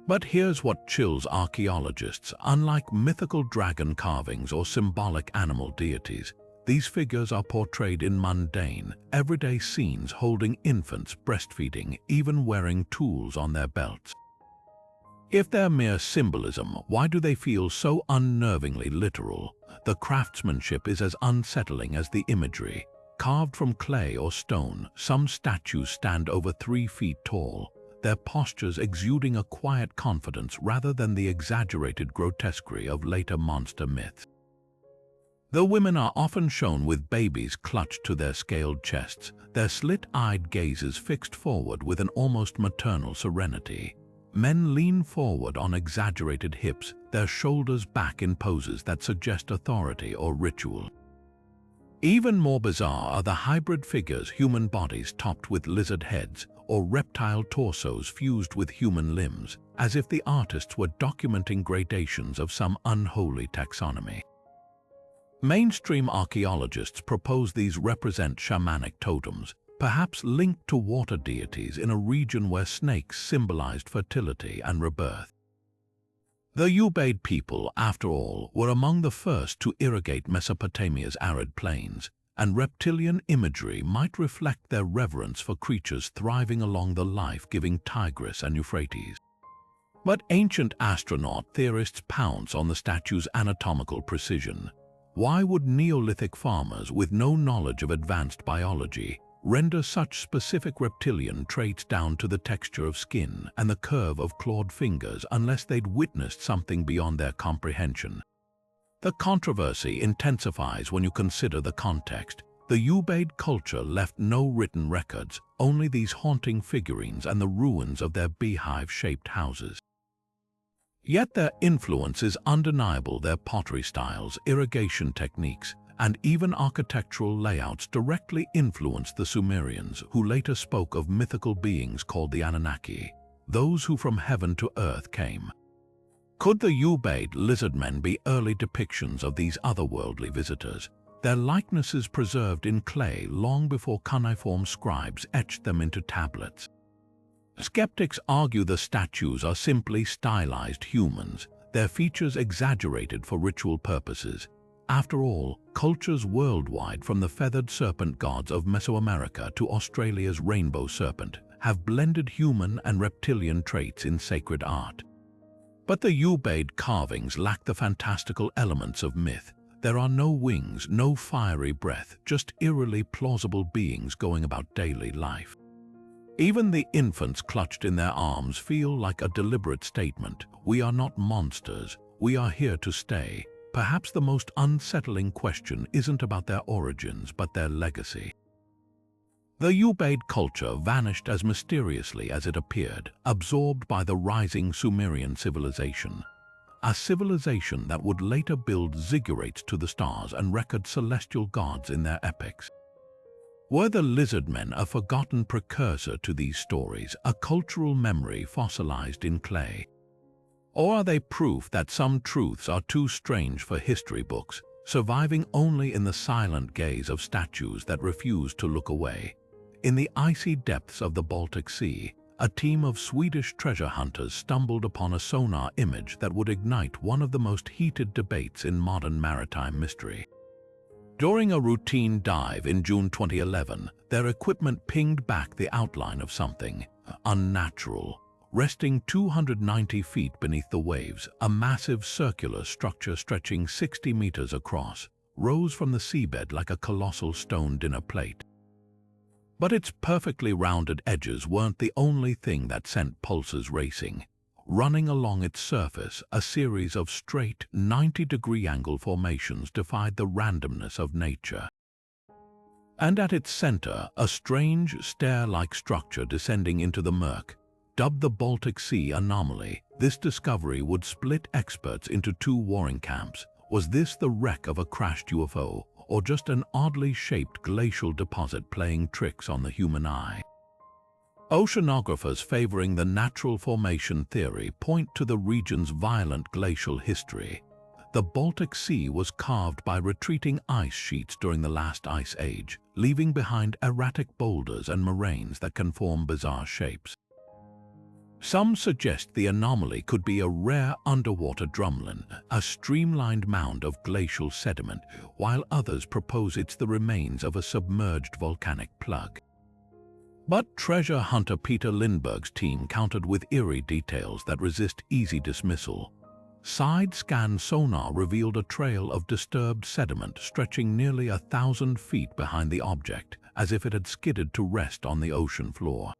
But here's what chills archaeologists. Unlike mythical dragon carvings or symbolic animal deities, these figures are portrayed in mundane, everyday scenes, holding infants, breastfeeding, even wearing tools on their belts. If they're mere symbolism, why do they feel so unnervingly literal? The craftsmanship is as unsettling as the imagery. Carved from clay or stone, some statues stand over 3 feet tall, their postures exuding a quiet confidence rather than the exaggerated grotesquerie of later monster myths. The women are often shown with babies clutched to their scaled chests, their slit-eyed gazes fixed forward with an almost maternal serenity. Men lean forward on exaggerated hips, their shoulders back in poses that suggest authority or ritual. Even more bizarre are the hybrid figures, human bodies topped with lizard heads, or reptile torsos fused with human limbs, as if the artists were documenting gradations of some unholy taxonomy. Mainstream archaeologists propose these represent shamanic totems, perhaps linked to water deities in a region where snakes symbolized fertility and rebirth. The Ubaid people, after all, were among the first to irrigate Mesopotamia's arid plains, and reptilian imagery might reflect their reverence for creatures thriving along the life-giving Tigris and Euphrates. But ancient astronaut theorists pounce on the statue's anatomical precision. Why would Neolithic farmers with no knowledge of advanced biology render such specific reptilian traits down to the texture of skin and the curve of clawed fingers unless they'd witnessed something beyond their comprehension? The controversy intensifies when you consider the context. The Ubaid culture left no written records, only these haunting figurines and the ruins of their beehive-shaped houses. Yet their influence is undeniable. Their pottery styles, irrigation techniques, and even architectural layouts directly influenced the Sumerians, who later spoke of mythical beings called the Anunnaki, those who from heaven to earth came. Could the Ubaid lizardmen be early depictions of these otherworldly visitors, their likenesses preserved in clay long before cuneiform scribes etched them into tablets? Skeptics argue the statues are simply stylized humans, their features exaggerated for ritual purposes. After all, cultures worldwide, from the feathered serpent gods of Mesoamerica to Australia's rainbow serpent, have blended human and reptilian traits in sacred art. But the Ubaid carvings lack the fantastical elements of myth. There are no wings, no fiery breath, just eerily plausible beings going about daily life. Even the infants clutched in their arms feel like a deliberate statement. We are not monsters, we are here to stay. Perhaps the most unsettling question isn't about their origins, but their legacy. The Ubaid culture vanished as mysteriously as it appeared, absorbed by the rising Sumerian civilization. A civilization that would later build ziggurats to the stars and record celestial gods in their epics. Were the lizardmen a forgotten precursor to these stories, a cultural memory fossilized in clay? Or are they proof that some truths are too strange for history books, surviving only in the silent gaze of statues that refuse to look away? In the icy depths of the Baltic Sea, a team of Swedish treasure hunters stumbled upon a sonar image that would ignite one of the most heated debates in modern maritime mystery. During a routine dive in June 2011, their equipment pinged back the outline of something unnatural. Resting 290 feet beneath the waves, a massive circular structure stretching 60 meters across rose from the seabed like a colossal stone dinner plate. But its perfectly rounded edges weren't the only thing that sent pulses racing. Running along its surface, a series of straight, 90-degree angle formations defied the randomness of nature. And at its center, a strange, stair-like structure descending into the murk, dubbed the Baltic Sea anomaly, This discovery would split experts into two warring camps. Was this the wreck of a crashed UFO, or just an oddly shaped glacial deposit playing tricks on the human eye? Oceanographers favoring the natural formation theory point to the region's violent glacial history. The Baltic Sea was carved by retreating ice sheets during the last ice age, leaving behind erratic boulders and moraines that can form bizarre shapes. Some suggest the anomaly could be a rare underwater drumlin, a streamlined mound of glacial sediment, while others propose it's the remains of a submerged volcanic plug. But treasure hunter Peter Lindbergh's team countered with eerie details that resist easy dismissal. Side-scan sonar revealed a trail of disturbed sediment stretching nearly 1,000 feet behind the object, as if it had skidded to rest on the ocean floor.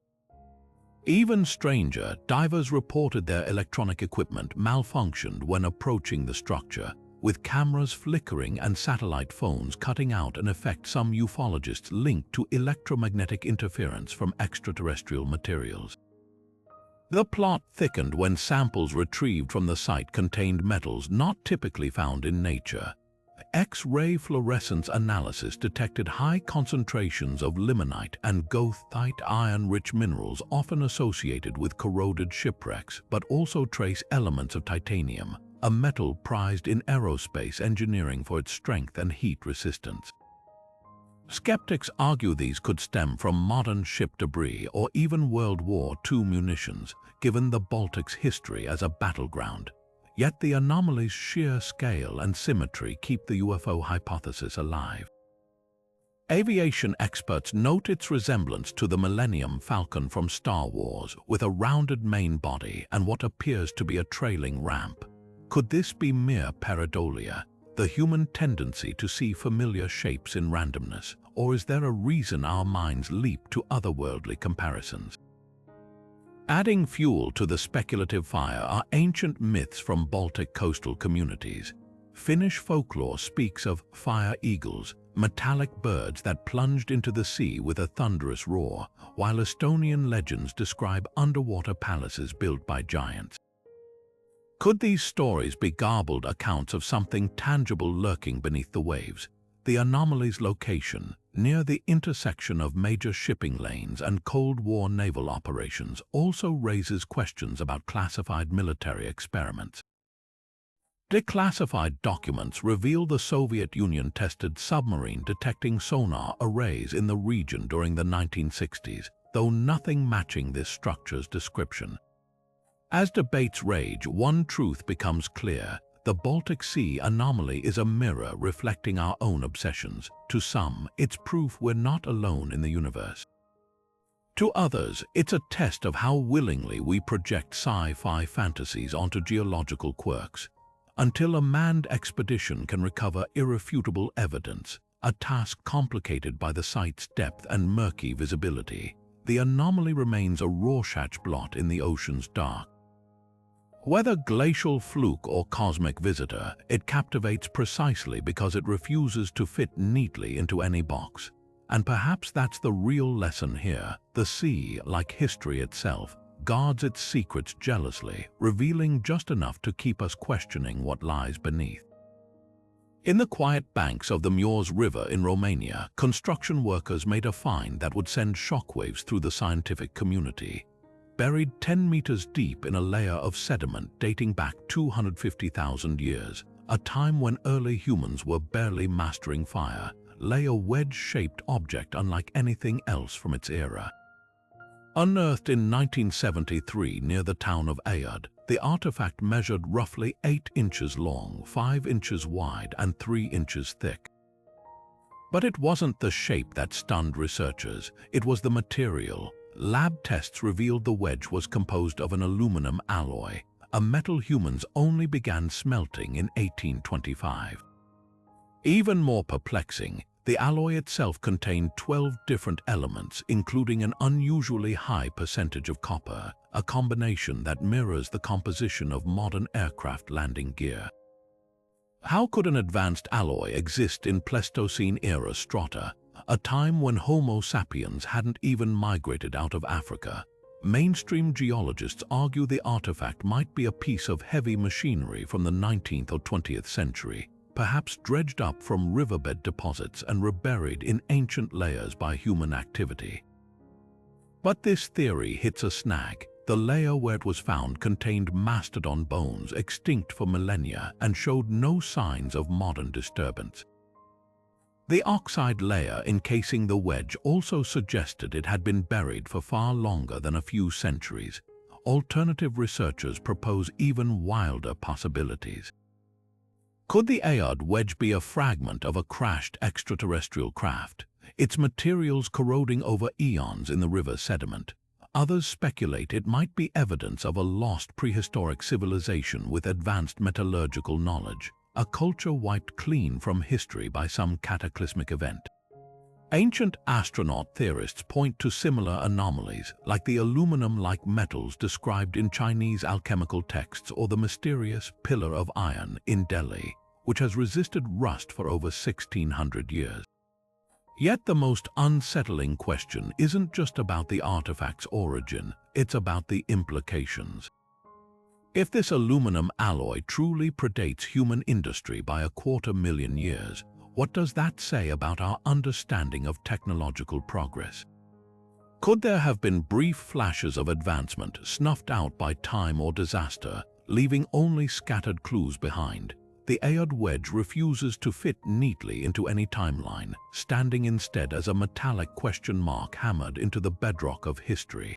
Even stranger, divers reported their electronic equipment malfunctioned when approaching the structure, with cameras flickering and satellite phones cutting out an effect some ufologists linked to electromagnetic interference from extraterrestrial materials. The plot thickened when samples retrieved from the site contained metals not typically found in nature. X-ray fluorescence analysis detected high concentrations of limonite and goethite iron-rich minerals often associated with corroded shipwrecks, but also trace elements of titanium, a metal prized in aerospace engineering for its strength and heat resistance. Skeptics argue these could stem from modern ship debris or even World War II munitions, given the Baltic's history as a battleground. Yet the anomaly's sheer scale and symmetry keep the UFO hypothesis alive. Aviation experts note its resemblance to the Millennium Falcon from Star Wars, with a rounded main body and what appears to be a trailing ramp. Could this be mere pareidolia, the human tendency to see familiar shapes in randomness, or is there a reason our minds leap to otherworldly comparisons? Adding fuel to the speculative fire are ancient myths from Baltic coastal communities. Finnish folklore speaks of fire eagles, metallic birds that plunged into the sea with a thunderous roar, while Estonian legends describe underwater palaces built by giants. Could these stories be garbled accounts of something tangible lurking beneath the waves? The anomaly's location, near the intersection of major shipping lanes and Cold War naval operations, also raises questions about classified military experiments. Declassified documents reveal the Soviet Union tested submarine detecting sonar arrays in the region during the 1960s, though nothing matching this structure's description. As debates rage, one truth becomes clear. The Baltic Sea anomaly is a mirror reflecting our own obsessions. To some, it's proof we're not alone in the universe. To others, it's a test of how willingly we project sci-fi fantasies onto geological quirks. Until a manned expedition can recover irrefutable evidence, a task complicated by the site's depth and murky visibility, the anomaly remains a Rorschach blot in the ocean's dark. Whether glacial fluke or cosmic visitor, it captivates precisely because it refuses to fit neatly into any box. And perhaps that's the real lesson here. The sea, like history itself, guards its secrets jealously, revealing just enough to keep us questioning what lies beneath. In the quiet banks of the Mureș River in Romania, construction workers made a find that would send shockwaves through the scientific community. Buried 10 meters deep in a layer of sediment dating back 250,000 years, a time when early humans were barely mastering fire, lay a wedge-shaped object unlike anything else from its era. Unearthed in 1973 near the town of Aiud, the artifact measured roughly 8 inches long, 5 inches wide, and 3 inches thick. But it wasn't the shape that stunned researchers, it was the material. Lab tests revealed the wedge was composed of an aluminum alloy, a metal humans only began smelting in 1825. Even more perplexing, the alloy itself contained 12 different elements, including an unusually high percentage of copper, a combination that mirrors the composition of modern aircraft landing gear. How could an advanced alloy exist in Pleistocene-era strata, a time when Homo sapiens hadn't even migrated out of Africa? mainstream geologists argue the artifact might be a piece of heavy machinery from the 19th or 20th century, perhaps dredged up from riverbed deposits and reburied in ancient layers by human activity. But this theory hits a snag. The layer where it was found contained mastodon bones extinct for millennia and showed no signs of modern disturbance. The oxide layer encasing the wedge also suggested it had been buried for far longer than a few centuries. Alternative researchers propose even wilder possibilities. Could the Ayod wedge be a fragment of a crashed extraterrestrial craft, its materials corroding over eons in the river sediment? Others speculate it might be evidence of a lost prehistoric civilization with advanced metallurgical knowledge, a culture wiped clean from history by some cataclysmic event. Ancient astronaut theorists point to similar anomalies, like the aluminum-like metals described in Chinese alchemical texts or the mysterious Pillar of Iron in Delhi, which has resisted rust for over 1,600 years. Yet the most unsettling question isn't just about the artifact's origin, it's about the implications. If this aluminum alloy truly predates human industry by 250,000 years, what does that say about our understanding of technological progress? Could there have been brief flashes of advancement snuffed out by time or disaster, leaving only scattered clues behind? The Ayod wedge refuses to fit neatly into any timeline, standing instead as a metallic question mark hammered into the bedrock of history.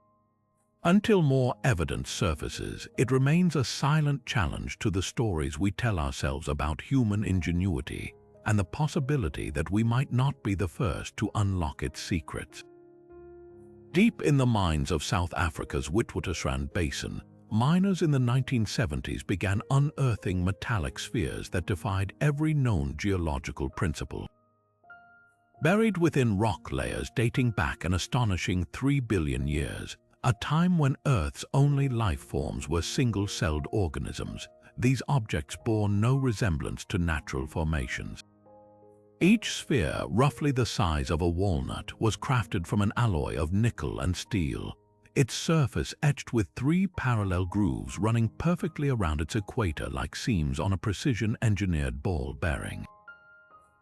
Until more evidence surfaces, it remains a silent challenge to the stories we tell ourselves about human ingenuity and the possibility that we might not be the first to unlock its secrets. Deep in the mines of South Africa's Witwatersrand Basin, miners in the 1970s began unearthing metallic spheres that defied every known geological principle. Buried within rock layers dating back an astonishing 3 billion years, a time when Earth's only life forms were single-celled organisms, these objects bore no resemblance to natural formations. Each sphere, roughly the size of a walnut, was crafted from an alloy of nickel and steel, its surface etched with 3 parallel grooves running perfectly around its equator like seams on a precision-engineered ball bearing.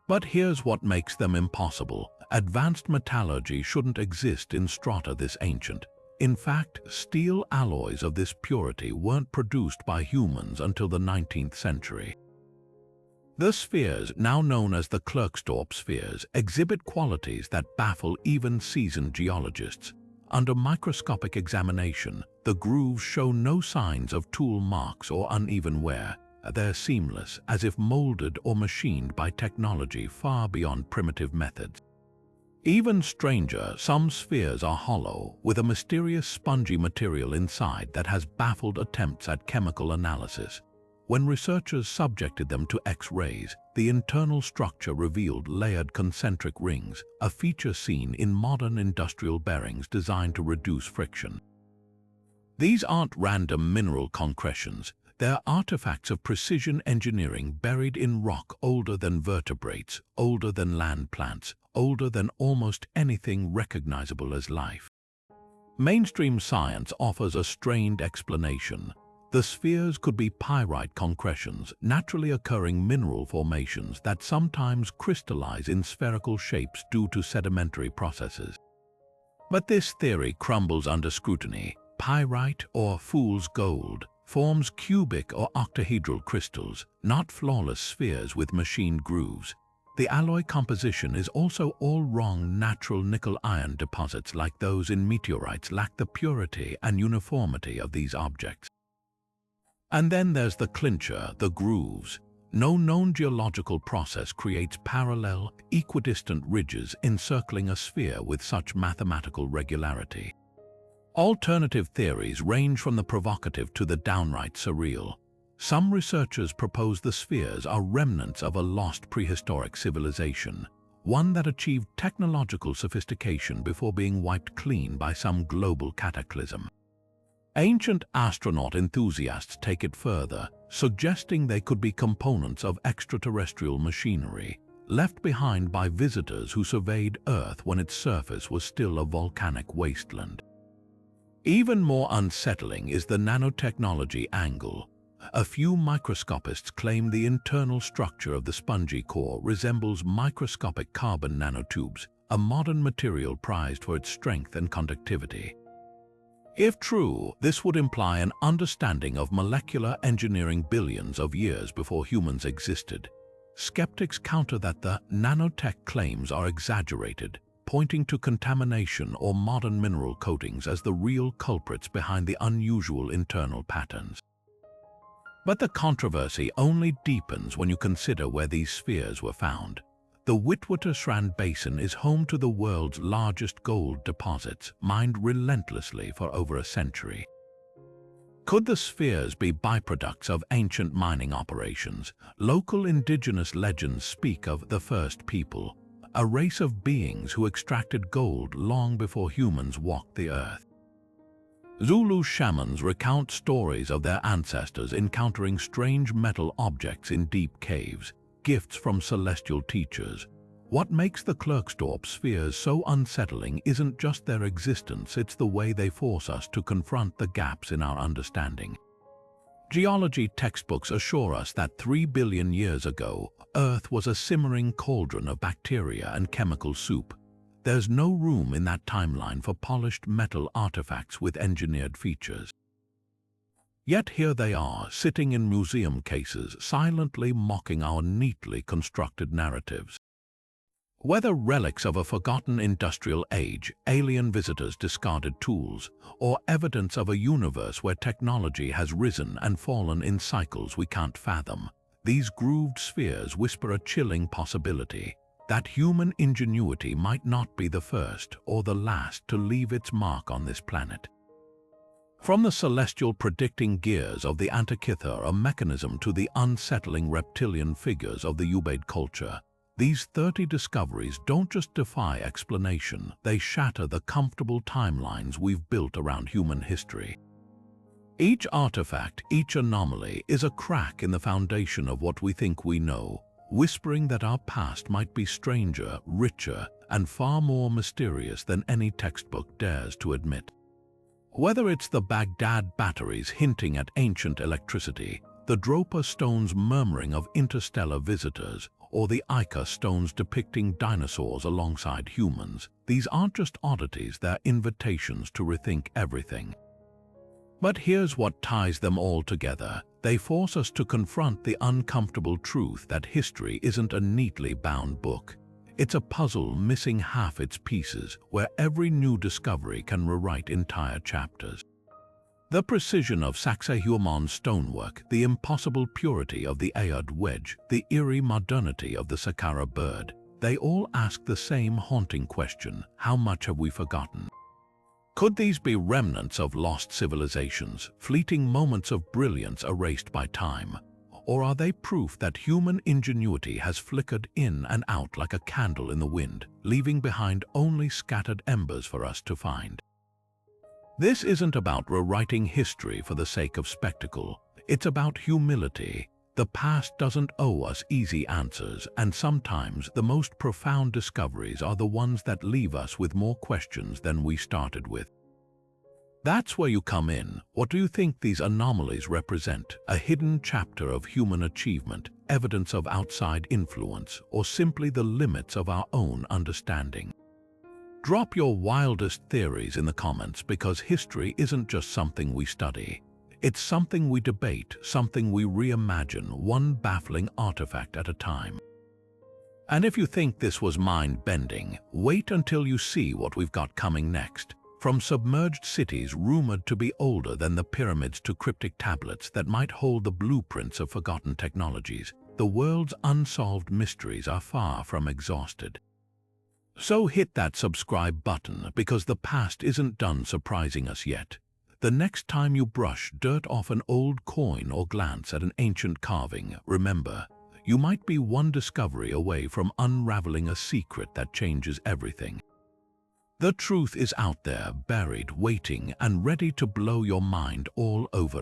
But here's what makes them impossible. Advanced metallurgy shouldn't exist in strata this ancient. In fact, steel alloys of this purity weren't produced by humans until the 19th century. The spheres, now known as the Klerksdorp spheres, exhibit qualities that baffle even seasoned geologists. Under microscopic examination, the grooves show no signs of tool marks or uneven wear. They're seamless, as if molded or machined by technology far beyond primitive methods. Even stranger, some spheres are hollow, with a mysterious spongy material inside that has baffled attempts at chemical analysis. When researchers subjected them to X-rays, the internal structure revealed layered concentric rings, a feature seen in modern industrial bearings designed to reduce friction. These aren't random mineral concretions, they're artifacts of precision engineering buried in rock older than vertebrates, older than land plants, older than almost anything recognizable as life. Mainstream science offers a strained explanation. The spheres could be pyrite concretions, naturally occurring mineral formations that sometimes crystallize in spherical shapes due to sedimentary processes. But this theory crumbles under scrutiny. Pyrite, or fool's gold, forms cubic or octahedral crystals, not flawless spheres with machined grooves. The alloy composition is also all wrong. Natural nickel-iron deposits like those in meteorites lack the purity and uniformity of these objects. And then there's the clincher, the grooves. No known geological process creates parallel, equidistant ridges encircling a sphere with such mathematical regularity. Alternative theories range from the provocative to the downright surreal. Some researchers propose the spheres are remnants of a lost prehistoric civilization, one that achieved technological sophistication before being wiped clean by some global cataclysm. Ancient astronaut enthusiasts take it further, suggesting they could be components of extraterrestrial machinery, left behind by visitors who surveyed Earth when its surface was still a volcanic wasteland. Even more unsettling is the nanotechnology angle. A few microscopists claim the internal structure of the spongy core resembles microscopic carbon nanotubes, a modern material prized for its strength and conductivity. If true, this would imply an understanding of molecular engineering billions of years before humans existed. Skeptics counter that the nanotech claims are exaggerated, pointing to contamination or modern mineral coatings as the real culprits behind the unusual internal patterns. But the controversy only deepens when you consider where these spheres were found. The Witwatersrand Basin is home to the world's largest gold deposits, mined relentlessly for over a century. Could the spheres be byproducts of ancient mining operations? Local indigenous legends speak of the first people, a race of beings who extracted gold long before humans walked the earth. Zulu shamans recount stories of their ancestors encountering strange metal objects in deep caves, gifts from celestial teachers. What makes the Klerksdorp spheres so unsettling isn't just their existence, it's the way they force us to confront the gaps in our understanding. Geology textbooks assure us that 3 billion years ago, Earth was a simmering cauldron of bacteria and chemical soup. There's no room in that timeline for polished metal artifacts with engineered features. Yet here they are, sitting in museum cases, silently mocking our neatly constructed narratives. Whether relics of a forgotten industrial age, alien visitors' discarded tools, or evidence of a universe where technology has risen and fallen in cycles we can't fathom, these grooved spheres whisper a chilling possibility that human ingenuity might not be the first or the last to leave its mark on this planet. From the celestial predicting gears of the Antikythera Mechanism to the unsettling reptilian figures of the Ubaid culture, these 30 discoveries don't just defy explanation, they shatter the comfortable timelines we've built around human history. Each artifact, each anomaly, is a crack in the foundation of what we think we know, whispering that our past might be stranger, richer, and far more mysterious than any textbook dares to admit. Whether it's the Baghdad batteries hinting at ancient electricity, the Dropa stones murmuring of interstellar visitors, or the Ica stones depicting dinosaurs alongside humans, these aren't just oddities, they're invitations to rethink everything. But here's what ties them all together. They force us to confront the uncomfortable truth that history isn't a neatly bound book. It's a puzzle missing half its pieces, where every new discovery can rewrite entire chapters. The precision of Sacsayhuaman stonework, the impossible purity of the Ayod wedge, the eerie modernity of the Saqqara bird, they all ask the same haunting question: how much have we forgotten? Could these be remnants of lost civilizations, fleeting moments of brilliance erased by time? Or are they proof that human ingenuity has flickered in and out like a candle in the wind, leaving behind only scattered embers for us to find? This isn't about rewriting history for the sake of spectacle. It's about humility. The past doesn't owe us easy answers, and sometimes the most profound discoveries are the ones that leave us with more questions than we started with. That's where you come in. What do you think these anomalies represent? A hidden chapter of human achievement, evidence of outside influence, or simply the limits of our own understanding? Drop your wildest theories in the comments, because history isn't just something we study. It's something we debate, something we reimagine, one baffling artifact at a time. And if you think this was mind-bending, wait until you see what we've got coming next. From submerged cities rumored to be older than the pyramids to cryptic tablets that might hold the blueprints of forgotten technologies, the world's unsolved mysteries are far from exhausted. So hit that subscribe button, because the past isn't done surprising us yet. The next time you brush dirt off an old coin or glance at an ancient carving, remember, you might be one discovery away from unraveling a secret that changes everything. The truth is out there, buried, waiting, and ready to blow your mind all over